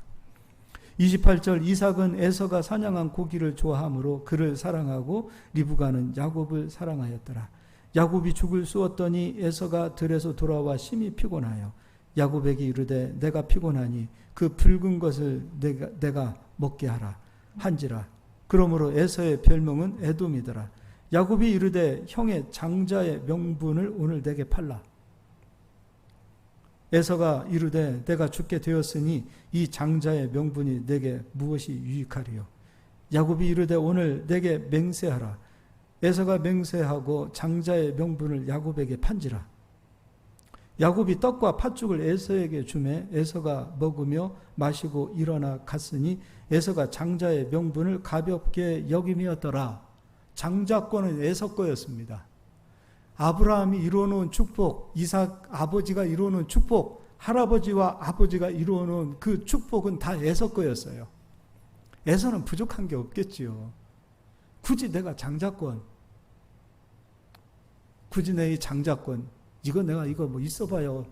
28절 이삭은 에서가 사냥한 고기를 좋아하므로 그를 사랑하고 리브가는 야곱을 사랑하였더라. 야곱이 죽을 쑤었더니 에서가 들에서 돌아와 심히 피곤하여 야곱에게 이르되 내가 피곤하니 그 붉은 것을 내가 먹게 하라 한지라. 그러므로 에서의 별명은 에돔이더라. 야곱이 이르되 형의 장자의 명분을 오늘 내게 팔라. 에서가 이르되 내가 죽게 되었으니 이 장자의 명분이 내게 무엇이 유익하리요. 야곱이 이르되 오늘 내게 맹세하라. 에서가 맹세하고 장자의 명분을 야곱에게 판지라. 야곱이 떡과 팥죽을 에서에게 주매 에서가 먹으며 마시고 일어나 갔으니 에서가 장자의 명분을 가볍게 여김이었더라. 장자권은 에서 거였습니다. 아브라함이 이루어놓은 축복, 이삭 아버지가 이루어놓은 축복, 할아버지와 아버지가 이루어놓은 그 축복은 다 에서 거였어요. 에서는 부족한 게 없겠지요. 굳이 내가 장자권, 굳이 내 이 장자권, 내가 이거 뭐 있어봐요.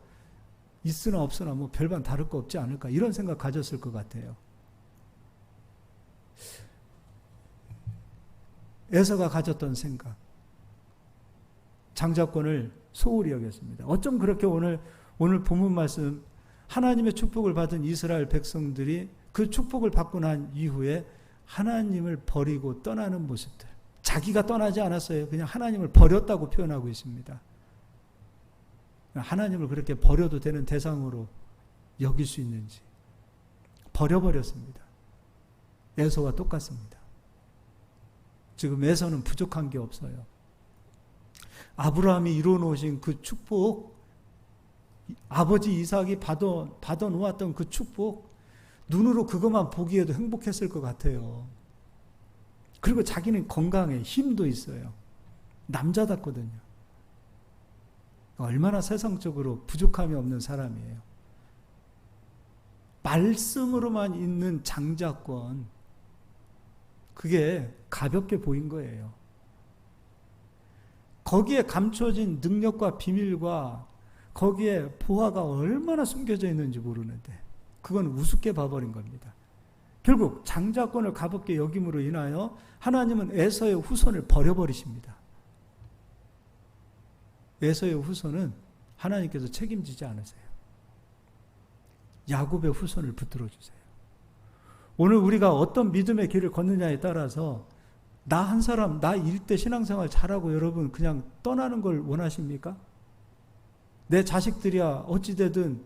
있으나 없으나 뭐 별반 다를 거 없지 않을까. 이런 생각 가졌을 것 같아요. 에서가 가졌던 생각. 장자권을 소홀히 여겼습니다. 어쩜 그렇게 오늘 본문 말씀 하나님의 축복을 받은 이스라엘 백성들이 그 축복을 받고 난 이후에 하나님을 버리고 떠나는 모습들. 자기가 떠나지 않았어요. 그냥 하나님을 버렸다고 표현하고 있습니다. 하나님을 그렇게 버려도 되는 대상으로 여길 수 있는지 버려버렸습니다. 에서와 똑같습니다. 지금 에서는 부족한 게 없어요. 아브라함이 이루어놓으신 그 축복, 아버지 이삭이 받아놓았던 그 축복, 눈으로 그것만 보기에도 행복했을 것 같아요. 그리고 자기는 건강해, 힘도 있어요. 남자답거든요. 얼마나 세상적으로 부족함이 없는 사람이에요. 말씀으로만 있는 장자권, 그게 가볍게 보인 거예요. 거기에 감춰진 능력과 비밀과 거기에 보화가 얼마나 숨겨져 있는지 모르는데 그건 우습게 봐버린 겁니다. 결국 장자권을 가볍게 여김으로 인하여 하나님은 에서의 후손을 버려버리십니다. 에서의 후손은 하나님께서 책임지지 않으세요. 야곱의 후손을 붙들어 주세요. 오늘 우리가 어떤 믿음의 길을 걷느냐에 따라서 나 한 사람, 나 일대 신앙생활 잘하고 여러분 그냥 떠나는 걸 원하십니까? 내 자식들이야 어찌되든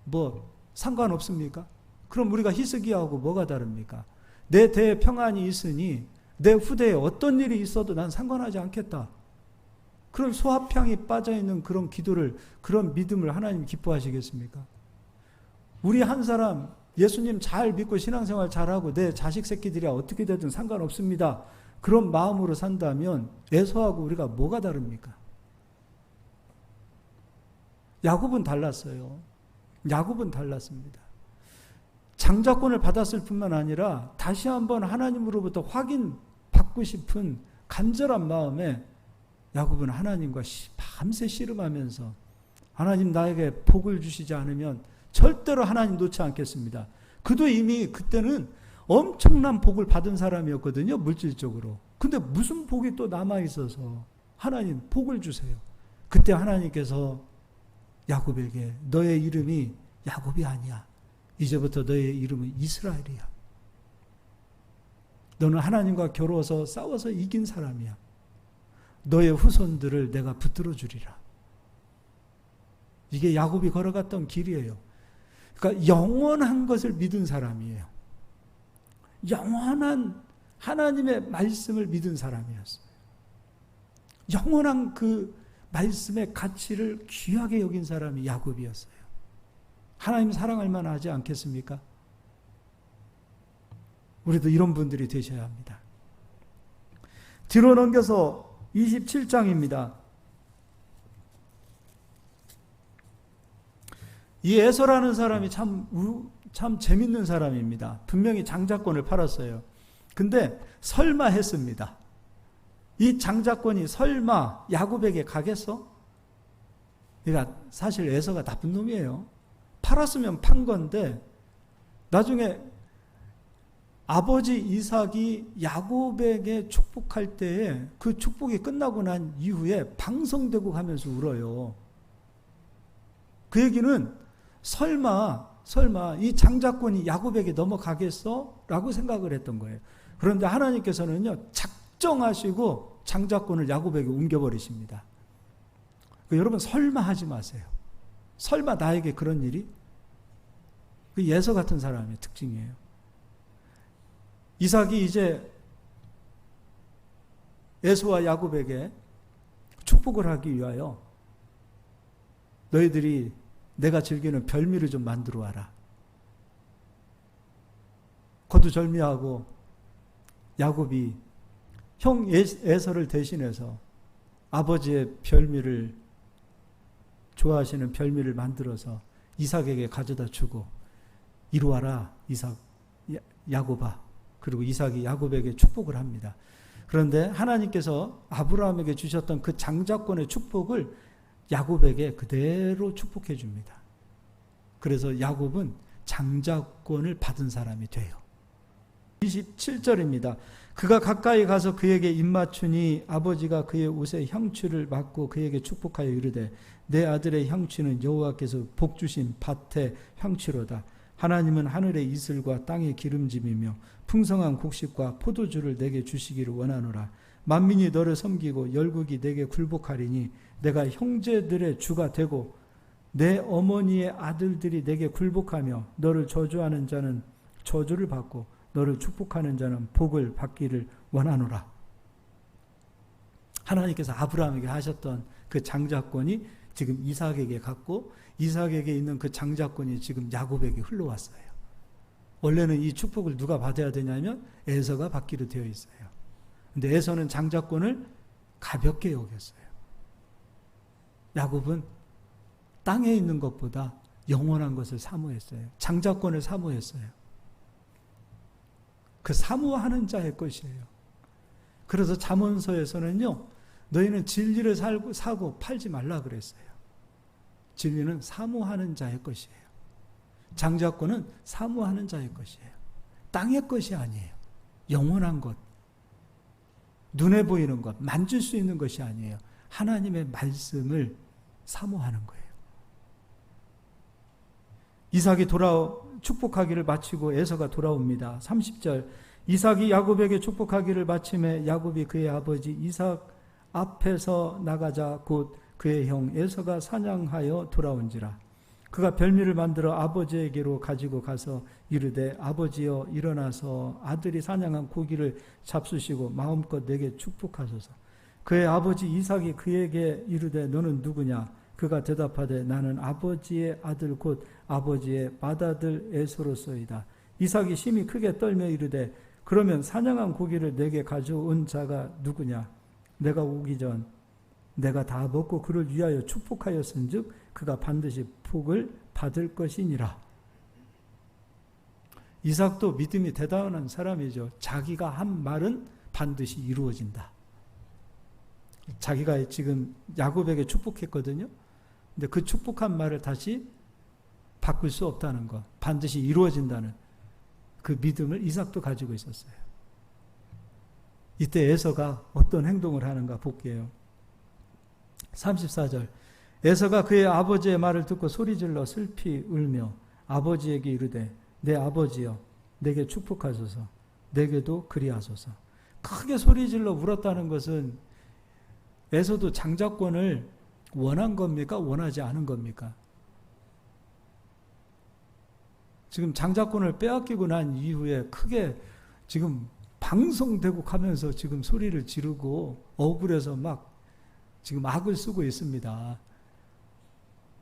뭐 상관없습니까? 그럼 우리가 히스기야하고 뭐가 다릅니까? 내 대에 평안이 있으니 내 후대에 어떤 일이 있어도 난 상관하지 않겠다. 그런 소합향이 빠져있는 그런 기도를, 그런 믿음을 하나님 기뻐하시겠습니까? 우리 한 사람 예수님 잘 믿고 신앙생활 잘하고 내 자식 새끼들이 어떻게 되든 상관없습니다. 그런 마음으로 산다면 에서하고 우리가 뭐가 다릅니까? 야곱은 달랐어요. 야곱은 달랐습니다. 장자권을 받았을 뿐만 아니라 다시 한번 하나님으로부터 확인받고 싶은 간절한 마음에 야곱은 하나님과 밤새 씨름하면서 하나님 나에게 복을 주시지 않으면 절대로 하나님 놓지 않겠습니다. 그도 이미 그때는 엄청난 복을 받은 사람이었거든요. 물질적으로. 근데 무슨 복이 또 남아있어서 하나님 복을 주세요. 그때 하나님께서 야곱에게 너의 이름이 야곱이 아니야. 이제부터 너의 이름은 이스라엘이야. 너는 하나님과 겨루어서 싸워서 이긴 사람이야. 너의 후손들을 내가 붙들어 주리라. 이게 야곱이 걸어갔던 길이에요. 그러니까 영원한 것을 믿은 사람이에요. 영원한 하나님의 말씀을 믿은 사람이었어요. 영원한 그 말씀의 가치를 귀하게 여긴 사람이 야곱이었어요. 하나님 사랑할 만하지 않겠습니까? 우리도 이런 분들이 되셔야 합니다. 뒤로 넘겨서 27장입니다. 이 에서라는 사람이 참 재밌는 사람입니다. 분명히 장자권을 팔았어요. 근데 설마 했습니다. 이 장자권이 설마 야곱에게 가겠어? 그러니까 사실 에서가 나쁜 놈이에요. 팔았으면 판 건데 나중에 아버지 이삭이 야곱에게 축복할 때에 그 축복이 끝나고 난 이후에 방성되고 가면서 울어요. 그 얘기는 설마 이 장자권이 야곱에게 넘어가겠어? 라고 생각을 했던 거예요. 그런데 하나님께서는요, 작정하시고 장자권을 야곱에게 옮겨버리십니다. 여러분 설마 하지 마세요. 설마 나에게 그런 일이? 그 예서 같은 사람의 특징이에요. 이삭이 이제 에서와 야곱에게 축복을 하기 위하여 너희들이 내가 즐기는 별미를 좀 만들어 와라. 거두절미하고 야곱이 형 에서를 대신해서 아버지의 별미를 좋아하시는 별미를 만들어서 이삭에게 가져다 주고 이리 와라 야곱아. 그리고 이삭이 야곱에게 축복을 합니다. 그런데 하나님께서 아브라함에게 주셨던 그 장자권의 축복을 야곱에게 그대로 축복해 줍니다. 그래서 야곱은 장자권을 받은 사람이 돼요. 27절입니다. 그가 가까이 가서 그에게 입맞추니 아버지가 그의 옷에 향취를 맡고 그에게 축복하여 이르되 내 아들의 향취는 여호와께서 복 주신 밭의 향취로다. 하나님은 하늘의 이슬과 땅의 기름짐이며 풍성한 곡식과 포도주를 내게 주시기를 원하노라. 만민이 너를 섬기고 열국이 내게 굴복하리니 내가 형제들의 주가 되고 내 어머니의 아들들이 내게 굴복하며 너를 저주하는 자는 저주를 받고 너를 축복하는 자는 복을 받기를 원하노라. 하나님께서 아브라함에게 하셨던 그 장자권이 지금 이삭에게 갔고 이삭에게 있는 그 장자권이 지금 야곱에게 흘러왔어요. 원래는 이 축복을 누가 받아야 되냐면 에서가 받기로 되어 있어요. 근데 에서는 장자권을 가볍게 여겼어요. 야곱은 땅에 있는 것보다 영원한 것을 사모했어요. 장자권을 사모했어요. 그 사모하는 자의 것이에요. 그래서 잠언서에서는요, 너희는 진리를 사고 팔지 말라 그랬어요. 진리는 사모하는 자의 것이에요. 장자권은 사모하는 자의 것이에요. 땅의 것이 아니에요. 영원한 것, 눈에 보이는 것, 만질 수 있는 것이 아니에요. 하나님의 말씀을 사모하는 거예요. 이삭이 축복하기를 마치고 에서가 돌아옵니다. 30절 이삭이 야곱에게 축복하기를 마침에 야곱이 그의 아버지 이삭 앞에서 나가자 곧 그의 형 에서가 사냥하여 돌아온지라. 그가 별미를 만들어 아버지에게로 가지고 가서 이르되 아버지여 일어나서 아들이 사냥한 고기를 잡수시고 마음껏 내게 축복하소서. 그의 아버지 이삭이 그에게 이르되 너는 누구냐? 그가 대답하되 나는 아버지의 아들 곧 아버지의 맏아들 에서로소이다. 이삭이 심히 크게 떨며 이르되 그러면 사냥한 고기를 내게 가져온 자가 누구냐? 내가 오기 전 내가 다 먹고 그를 위하여 축복하였은즉 그가 반드시 복을 받을 것이니라. 이삭도 믿음이 대단한 사람이죠. 자기가 한 말은 반드시 이루어진다. 자기가 지금 야곱에게 축복했거든요. 근데 그 축복한 말을 다시 바꿀 수 없다는 것, 반드시 이루어진다는 그 믿음을 이삭도 가지고 있었어요. 이때 에서가 어떤 행동을 하는가 볼게요. 34절. 에서가 그의 아버지의 말을 듣고 소리질러 슬피 울며 아버지에게 이르되 내 아버지여 내게 축복하소서 내게도 그리하소서. 크게 소리질러 울었다는 것은 에서도 장자권을 원한 겁니까? 원하지 않은 겁니까? 지금 장자권을 빼앗기고 난 이후에 크게 지금 방송대국하면서 지금 소리를 지르고 억울해서 막 지금 악을 쓰고 있습니다.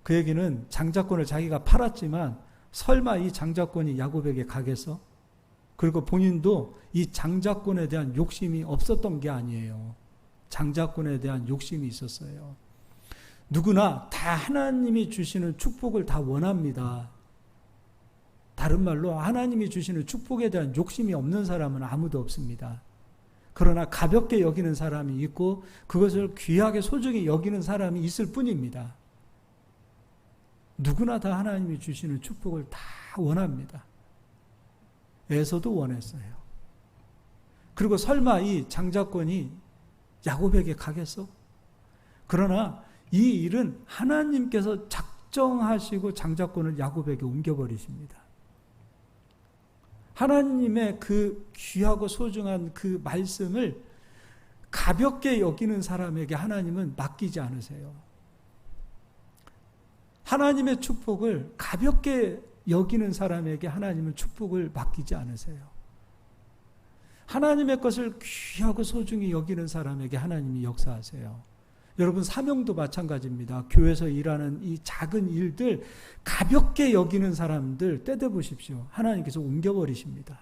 그 얘기는 장자권을 자기가 팔았지만 설마 이 장자권이 야곱에게 가겠어? 그리고 본인도 이 장자권에 대한 욕심이 없었던 게 아니에요. 장자권에 대한 욕심이 있었어요. 누구나 다 하나님이 주시는 축복을 다 원합니다. 다른 말로 하나님이 주시는 축복에 대한 욕심이 없는 사람은 아무도 없습니다. 그러나 가볍게 여기는 사람이 있고 그것을 귀하게 소중히 여기는 사람이 있을 뿐입니다. 누구나 다 하나님이 주시는 축복을 다 원합니다. 에서도 원했어요. 그리고 설마 이 장자권이 야곱에게 가겠어? 그러나 이 일은 하나님께서 작정하시고 장자권을 야곱에게 옮겨버리십니다. 하나님의 그 귀하고 소중한 그 말씀을 가볍게 여기는 사람에게 하나님은 맡기지 않으세요. 하나님의 축복을 가볍게 여기는 사람에게 하나님은 축복을 맡기지 않으세요. 하나님의 것을 귀하고 소중히 여기는 사람에게 하나님이 역사하세요. 여러분 사명도 마찬가지입니다. 교회에서 일하는 이 작은 일들 가볍게 여기는 사람들 떼대 보십시오. 하나님께서 옮겨버리십니다.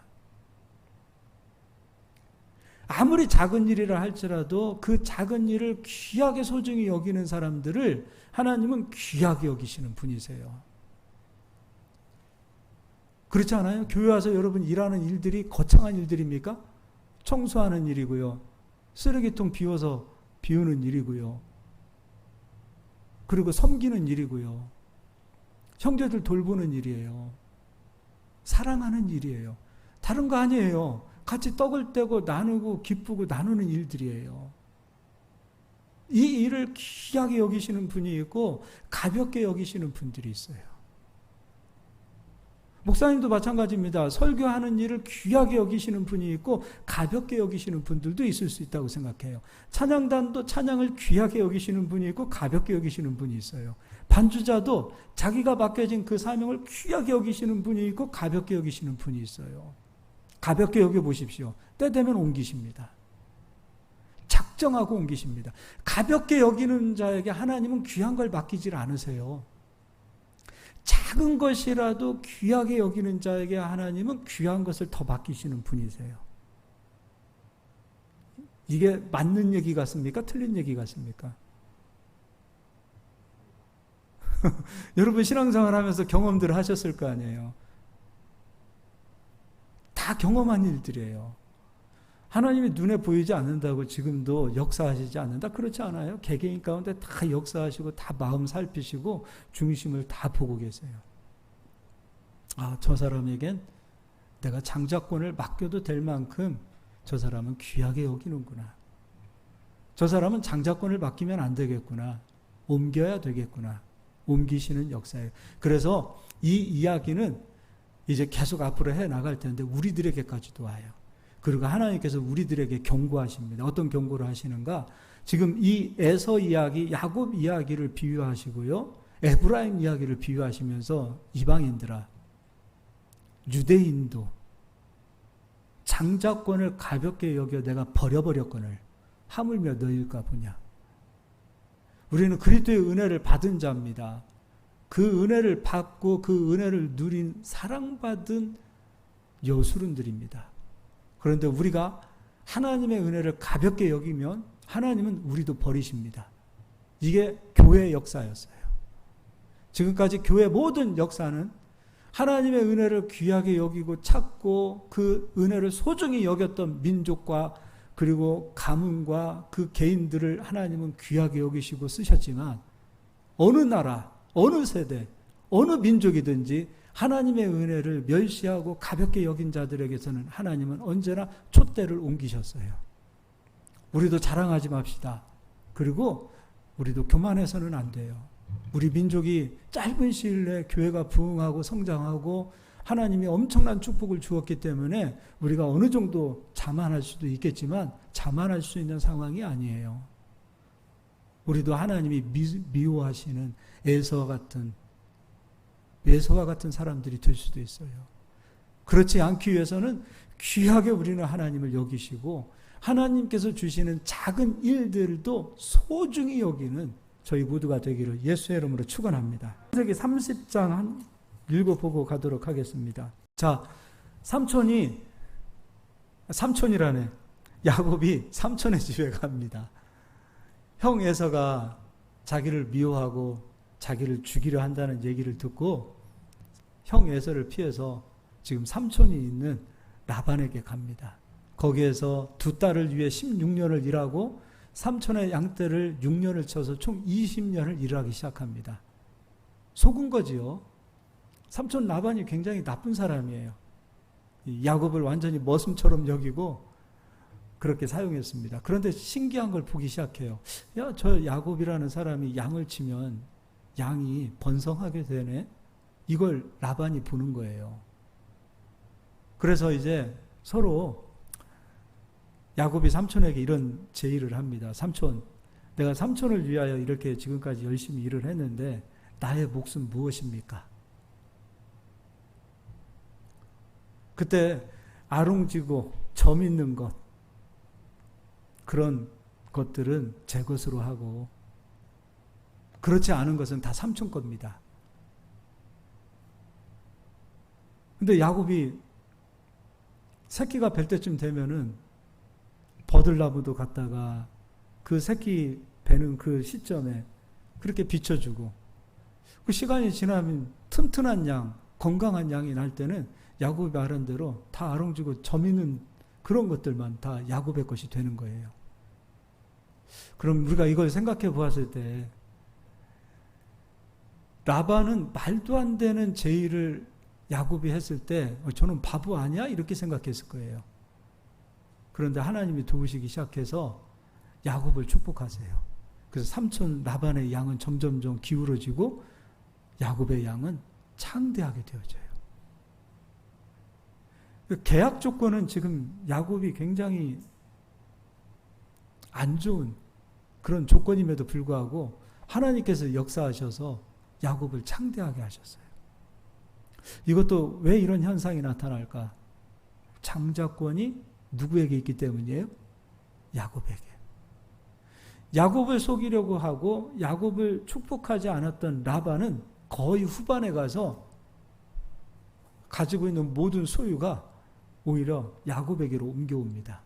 아무리 작은 일이라 할지라도 그 작은 일을 귀하게 소중히 여기는 사람들을 하나님은 귀하게 여기시는 분이세요. 그렇지 않아요? 교회 와서 여러분 일하는 일들이 거창한 일들입니까? 청소하는 일이고요. 쓰레기통 비우는 일이고요. 그리고 섬기는 일이고요. 형제들 돌보는 일이에요. 사랑하는 일이에요. 다른 거 아니에요. 같이 떡을 떼고 나누고 기쁘고 나누는 일들이에요. 이 일을 귀하게 여기시는 분이 있고 가볍게 여기시는 분들이 있어요. 목사님도 마찬가지입니다. 설교하는 일을 귀하게 여기시는 분이 있고 가볍게 여기시는 분들도 있을 수 있다고 생각해요. 찬양단도 찬양을 귀하게 여기시는 분이 있고 가볍게 여기시는 분이 있어요. 반주자도 자기가 맡겨진 그 사명을 귀하게 여기시는 분이 있고 가볍게 여기시는 분이 있어요. 가볍게 여겨보십시오. 때 되면 옮기십니다. 작정하고 옮기십니다. 가볍게 여기는 자에게 하나님은 귀한 걸 맡기질 않으세요. 작은 것이라도 귀하게 여기는 자에게 하나님은 귀한 것을 더 맡기시는 분이세요. 이게 맞는 얘기 같습니까? 틀린 얘기 같습니까? 여러분 신앙생활 하면서 경험들을 하셨을 거 아니에요. 다 경험한 일들이에요. 하나님이 눈에 보이지 않는다고 지금도 역사하시지 않는다? 그렇지 않아요? 개개인 가운데 다 역사하시고 다 마음 살피시고 중심을 다 보고 계세요. 아, 저 사람에겐 내가 장자권을 맡겨도 될 만큼 저 사람은 귀하게 여기는구나. 저 사람은 장자권을 맡기면 안 되겠구나. 옮겨야 되겠구나. 옮기시는 역사예요. 그래서 이 이야기는 이제 계속 앞으로 해 나갈 텐데 우리들에게까지도 와요. 그리고 하나님께서 우리들에게 경고하십니다. 어떤 경고를 하시는가? 지금 이 에서 이야기, 야곱 이야기를 비유하시고요. 에브라임 이야기를 비유하시면서 이방인들아, 유대인도 장자권을 가볍게 여겨 내가 버려버렸거늘 하물며 너희일까 보냐. 우리는 그리스도의 은혜를 받은 자입니다. 그 은혜를 받고 그 은혜를 누린 사랑받은 여수른들입니다. 그런데 우리가 하나님의 은혜를 가볍게 여기면 하나님은 우리도 버리십니다. 이게 교회의 역사였어요. 지금까지 교회 모든 역사는 하나님의 은혜를 귀하게 여기고 찾고 그 은혜를 소중히 여겼던 민족과 그리고 가문과 그 개인들을 하나님은 귀하게 여기시고 쓰셨지만 어느 나라, 어느 세대, 어느 민족이든지 하나님의 은혜를 멸시하고 가볍게 여긴 자들에게서는 하나님은 언제나 촛대를 옮기셨어요. 우리도 자랑하지 맙시다. 그리고 우리도 교만해서는 안 돼요. 우리 민족이 짧은 시일 내에 교회가 부흥하고 성장하고 하나님이 엄청난 축복을 주었기 때문에 우리가 어느 정도 자만할 수도 있겠지만 자만할 수 있는 상황이 아니에요. 우리도 하나님이 미워하시는 에서와 같은 사람들이 될 수도 있어요. 그렇지 않기 위해서는 귀하게 우리는 하나님을 여기시고 하나님께서 주시는 작은 일들도 소중히 여기는 저희 모두가 되기를 예수의 이름으로 축원합니다. 창세기 30장 한 읽어보고 가도록 하겠습니다. 자, 삼촌이라네. 야곱이 삼촌의 집에 갑니다. 형 에서가 자기를 미워하고 자기를 죽이려 한다는 얘기를 듣고 형 에서를 피해서 지금 삼촌이 있는 라반에게 갑니다. 거기에서 두 딸을 위해 16년을 일하고 삼촌의 양떼를 6년을 쳐서 총 20년을 일하기 시작합니다. 속은 거지요. 삼촌 라반이 굉장히 나쁜 사람이에요. 야곱을 완전히 머슴처럼 여기고 그렇게 사용했습니다. 그런데 신기한 걸 보기 시작해요. 야, 저 야곱이라는 사람이 양을 치면 양이 번성하게 되네. 이걸 라반이 보는 거예요. 그래서 이제 서로 야곱이 삼촌에게 이런 제의를 합니다. 삼촌, 내가 삼촌을 위하여 이렇게 지금까지 열심히 일을 했는데 나의 몫은 무엇입니까? 그때 아롱지고 점 있는 것, 그런 것들은 제 것으로 하고 그렇지 않은 것은 다 삼촌 겁니다. 근데 야곱이 새끼가 뵐 때쯤 되면은 버들나무도 갖다가 그 새끼 베는 그 시점에 그렇게 비춰주고 그 시간이 지나면 튼튼한 양, 건강한 양이 날 때는 야곱이 말한 대로 다 아롱지고 점 있는 그런 것들만 다 야곱의 것이 되는 거예요. 그럼 우리가 이걸 생각해 보았을 때 라반은 말도 안 되는 제의를 야곱이 했을 때 저는 바보 아니야? 이렇게 생각했을 거예요. 그런데 하나님이 도우시기 시작해서 야곱을 축복하세요. 그래서 삼촌 라반의 양은 점점점 기울어지고 야곱의 양은 창대하게 되어져요. 계약 조건은 지금 야곱이 굉장히 안 좋은 그런 조건임에도 불구하고 하나님께서 역사하셔서 야곱을 창대하게 하셨어요. 이것도 왜 이런 현상이 나타날까? 장자권이 누구에게 있기 때문이에요? 야곱에게. 야곱을 속이려고 하고 야곱을 축복하지 않았던 라반은 거의 후반에 가서 가지고 있는 모든 소유가 오히려 야곱에게로 옮겨옵니다.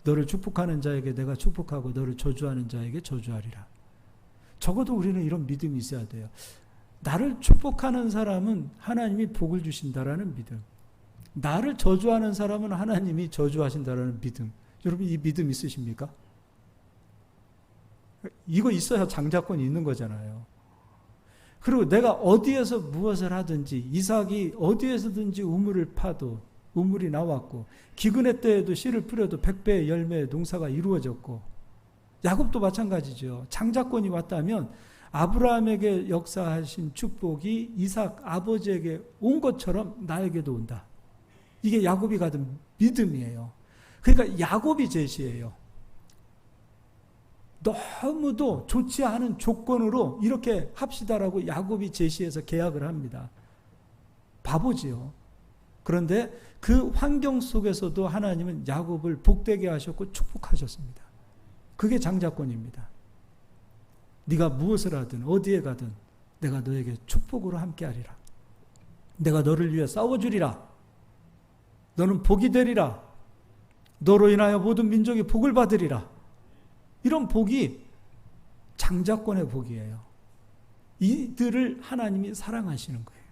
너를 축복하는 자에게 내가 축복하고 너를 저주하는 자에게 저주하리라. 적어도 우리는 이런 믿음이 있어야 돼요. 나를 축복하는 사람은 하나님이 복을 주신다라는 믿음. 나를 저주하는 사람은 하나님이 저주하신다라는 믿음. 여러분 이 믿음 있으십니까? 이거 있어야 장자권이 있는 거잖아요. 그리고 내가 어디에서 무엇을 하든지 이삭이 어디에서든지 우물을 파도 우물이 나왔고 기근의 때에도 씨를 뿌려도 100배의 열매의 농사가 이루어졌고 야곱도 마찬가지죠. 장자권이 왔다면 아브라함에게 역사하신 축복이 이삭 아버지에게 온 것처럼 나에게도 온다. 이게 야곱이 가진 믿음이에요. 그러니까 야곱이 제시해요. 너무도 좋지 않은 조건으로 이렇게 합시다라고 야곱이 제시해서 계약을 합니다. 바보지요. 그런데 그 환경 속에서도 하나님은 야곱을 복되게 하셨고 축복하셨습니다. 그게 장자권입니다. 네가 무엇을 하든 어디에 가든 내가 너에게 축복으로 함께하리라. 내가 너를 위해 싸워주리라. 너는 복이 되리라. 너로 인하여 모든 민족이 복을 받으리라. 이런 복이 장자권의 복이에요. 이들을 하나님이 사랑하시는 거예요.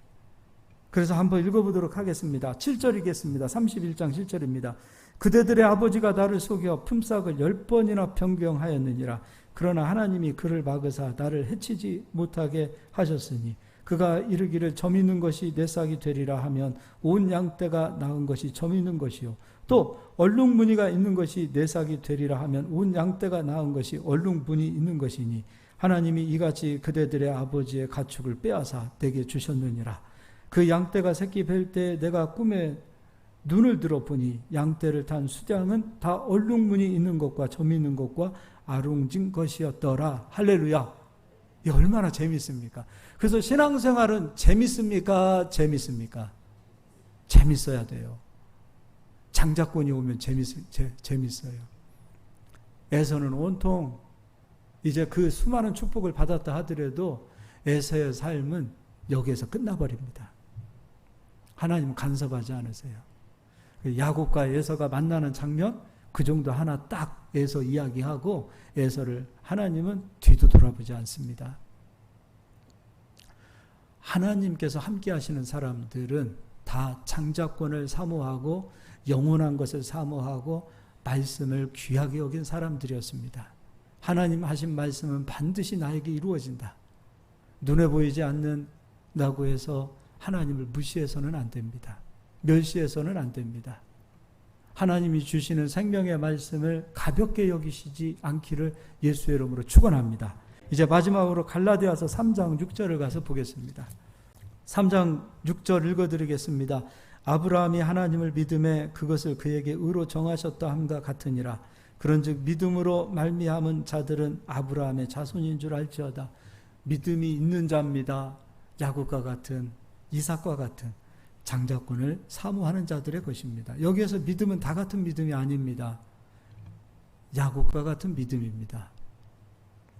그래서 한번 읽어보도록 하겠습니다. 7절이겠습니다. 31장 7절입니다. 그대들의 아버지가 나를 속여 품삯을 10번이나 변경하였느니라. 그러나 하나님이 그를 막으사 나를 해치지 못하게 하셨으니 그가 이르기를 점 있는 것이 내 싹이 되리라 하면 온 양떼가 낳은 것이 점 있는 것이요 또 얼룩무늬가 있는 것이 내 싹이 되리라 하면 온 양떼가 낳은 것이 얼룩무늬 있는 것이니 하나님이 이같이 그대들의 아버지의 가축을 빼앗아 내게 주셨느니라. 그 양떼가 새끼 뵐 때 내가 꿈에 눈을 들어 보니 양떼를 탄 수량은 다 얼룩무늬 있는 것과 점 있는 것과 아룽진 것이었더라. 할렐루야. 이 얼마나 재밌습니까? 그래서 신앙생활은 재밌습니까? 재밌습니까? 재밌어야 돼요. 장자권이 오면 재밌어요. 에서는 온통 이제 그 수많은 축복을 받았다 하더라도 에서의 삶은 여기에서 끝나버립니다. 하나님은 간섭하지 않으세요. 야곱과 에서가 만나는 장면 그 정도 하나 딱 에서 이야기하고 에서를 하나님은 뒤도 돌아보지 않습니다. 하나님께서 함께 하시는 사람들은 다 장자권을 사모하고 영원한 것을 사모하고 말씀을 귀하게 여긴 사람들이었습니다. 하나님 하신 말씀은 반드시 나에게 이루어진다. 눈에 보이지 않는다고 해서 하나님을 무시해서는 안 됩니다. 멸시해서는 안 됩니다. 하나님이 주시는 생명의 말씀을 가볍게 여기시지 않기를 예수의 이름으로 축원합니다. 이제 마지막으로 갈라디아서 3장 6절을 가서 보겠습니다. 3장 6절 읽어드리겠습니다. 아브라함이 하나님을 믿음에 그것을 그에게 의로 정하셨다 함과 같으니라. 그런즉 믿음으로 말미암은 자들은 아브라함의 자손인 줄 알지어다. 믿음이 있는 자입니다. 야곱과 같은 이삭과 같은 장자권을 사모하는 자들의 것입니다. 여기에서 믿음은 다 같은 믿음이 아닙니다. 야곱과 같은 믿음입니다.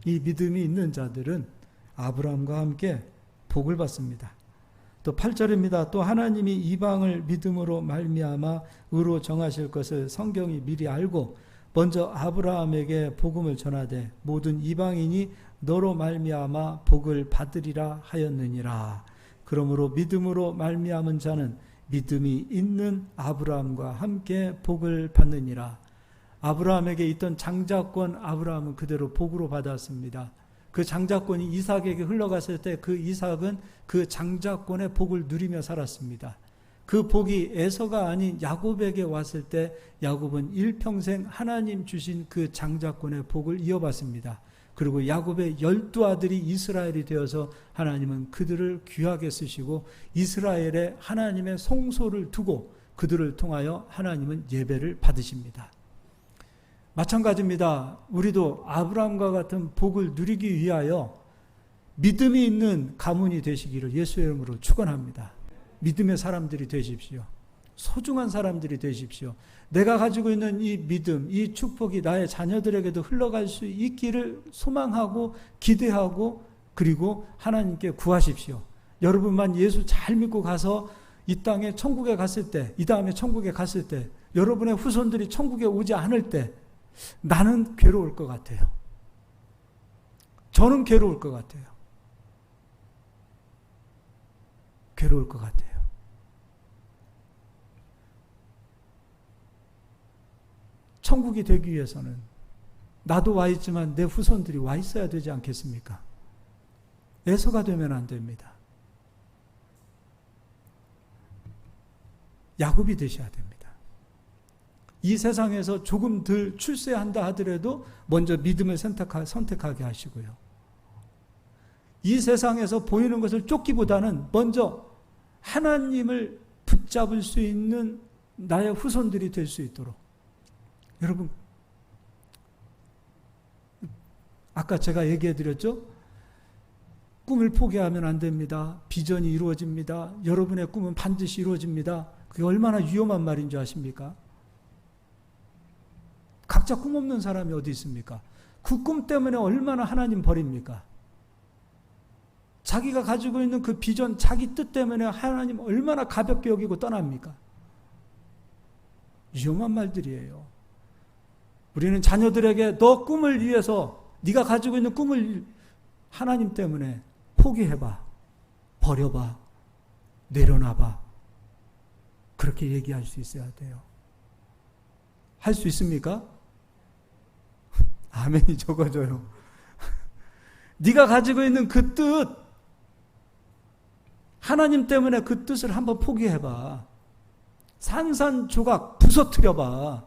이 믿음이 있는 자들은 아브라함과 함께 복을 받습니다. 또 8절입니다. 또 하나님이 이방을 믿음으로 말미암아 의로 정하실 것을 성경이 미리 알고 먼저 아브라함에게 복음을 전하되 모든 이방인이 너로 말미암아 복을 받으리라 하였느니라. 그러므로 믿음으로 말미암은 자는 믿음이 있는 아브라함과 함께 복을 받느니라. 아브라함에게 있던 장자권 아브라함은 그대로 복으로 받았습니다. 그 장자권이 이삭에게 흘러갔을 때 그 이삭은 그 장자권의 복을 누리며 살았습니다. 그 복이 에서가 아닌 야곱에게 왔을 때 야곱은 일평생 하나님 주신 그 장자권의 복을 이어받습니다. 그리고 야곱의 12아들이 이스라엘이 되어서 하나님은 그들을 귀하게 쓰시고 이스라엘에 하나님의 성소를 두고 그들을 통하여 하나님은 예배를 받으십니다. 마찬가지입니다. 우리도 아브라함과 같은 복을 누리기 위하여 믿음이 있는 가문이 되시기를 예수의 이름으로 축원합니다. 믿음의 사람들이 되십시오. 소중한 사람들이 되십시오. 내가 가지고 있는 이 믿음, 이 축복이 나의 자녀들에게도 흘러갈 수 있기를 소망하고 기대하고 그리고 하나님께 구하십시오. 여러분만 예수 잘 믿고 가서 이 땅에 천국에 갔을 때, 이 다음에 천국에 갔을 때 여러분의 후손들이 천국에 오지 않을 때 나는 괴로울 것 같아요. 저는 괴로울 것 같아요. 괴로울 것 같아요. 천국이 되기 위해서는 나도 와 있지만 내 후손들이 와 있어야 되지 않겠습니까? 에서가 되면 안 됩니다. 야곱이 되셔야 됩니다. 이 세상에서 조금 덜 출세한다 하더라도 먼저 믿음을 선택하게 하시고요. 이 세상에서 보이는 것을 쫓기보다는 먼저 하나님을 붙잡을 수 있는 나의 후손들이 될 수 있도록. 여러분, 아까 제가 얘기해 드렸죠? 꿈을 포기하면 안 됩니다. 비전이 이루어집니다. 여러분의 꿈은 반드시 이루어집니다. 그게 얼마나 위험한 말인 줄 아십니까? 각자 꿈 없는 사람이 어디 있습니까? 그 꿈 때문에 얼마나 하나님 버립니까? 자기가 가지고 있는 그 비전, 자기 뜻 때문에 하나님 얼마나 가볍게 여기고 떠납니까? 위험한 말들이에요. 우리는 자녀들에게 너 꿈을 위해서, 네가 가지고 있는 꿈을 하나님 때문에 포기해봐, 버려봐, 내려놔봐, 그렇게 얘기할 수 있어야 돼요. 할 수 있습니까? 아멘이 적어져요. 네가 가지고 있는 그 뜻, 하나님 때문에 그 뜻을 한번 포기해봐. 산산조각 부서뜨려봐.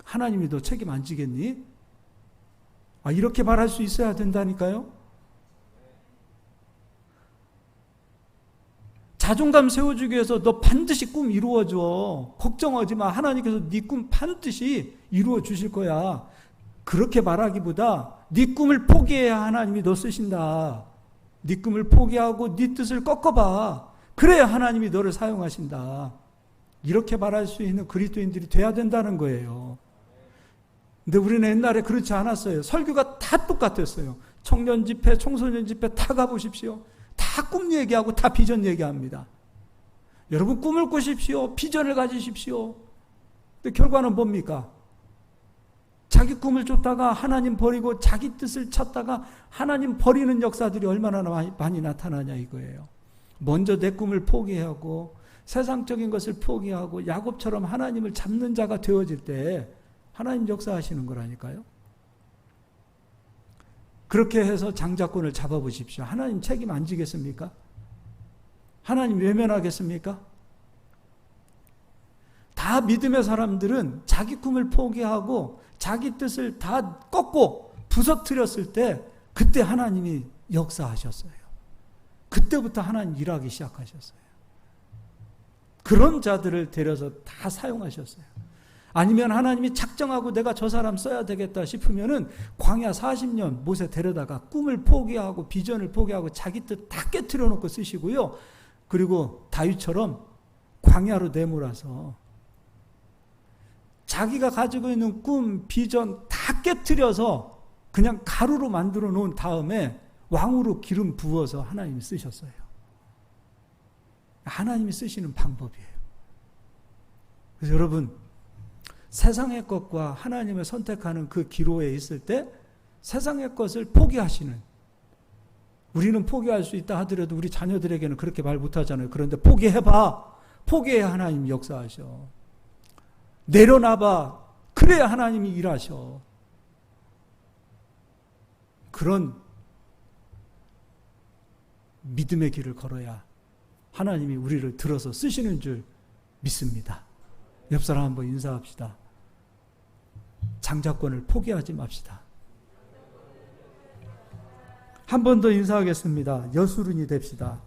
하나님이 너 책임 안 지겠니? 이렇게 말할 수 있어야 된다니까요. 자존감 세워주기 위해서 너 반드시 꿈 이루어줘. 걱정하지 마. 하나님께서 네 꿈 반드시 이루어 주실 거야. 그렇게 말하기보다 네 꿈을 포기해야 하나님이 너 쓰신다. 네 꿈을 포기하고 네 뜻을 꺾어봐. 그래야 하나님이 너를 사용하신다. 이렇게 말할 수 있는 그리스도인들이 돼야 된다는 거예요. 근데 우리는 옛날에 그렇지 않았어요. 설교가 다 똑같았어요. 청년 집회, 청소년 집회 다 가보십시오. 다 꿈 얘기하고 다 비전 얘기합니다. 여러분 꿈을 꾸십시오. 비전을 가지십시오. 근데 결과는 뭡니까? 자기 꿈을 쫓다가 하나님 버리고 자기 뜻을 찾다가 하나님 버리는 역사들이 얼마나 많이 나타나냐 이거예요. 먼저 내 꿈을 포기하고 세상적인 것을 포기하고 야곱처럼 하나님을 잡는 자가 되어질 때 하나님 역사하시는 거라니까요. 그렇게 해서 장자권을 잡아보십시오. 하나님 책임 안 지겠습니까? 하나님 외면하겠습니까? 다 믿음의 사람들은 자기 꿈을 포기하고 자기 뜻을 다 꺾고 부서뜨렸을 때 그때 하나님이 역사하셨어요. 그때부터 하나님 일하기 시작하셨어요. 그런 자들을 데려서 다 사용하셨어요. 아니면 하나님이 작정하고 내가 저 사람 써야 되겠다 싶으면은 광야 40년 모세 데려다가 꿈을 포기하고 비전을 포기하고 자기 뜻 다 깨트려 놓고 쓰시고요. 그리고 다윗처럼 광야로 내몰아서 자기가 가지고 있는 꿈, 비전 다 깨트려서 그냥 가루로 만들어 놓은 다음에 왕으로 기름 부어서 하나님이 쓰셨어요. 하나님이 쓰시는 방법이에요. 그래서 여러분 세상의 것과 하나님을 선택하는 그 기로에 있을 때 세상의 것을 포기하시는, 우리는 포기할 수 있다 하더라도 우리 자녀들에게는 그렇게 말 못하잖아요. 그런데 포기해봐. 포기해야 하나님이 역사하셔. 내려놔봐. 그래야 하나님이 일하셔. 그런 믿음의 길을 걸어야 하나님이 우리를 들어서 쓰시는 줄 믿습니다. 옆 사람 한번 인사합시다. 장자권을 포기하지 맙시다. 한 번 더 인사하겠습니다. 여수른이 됩시다.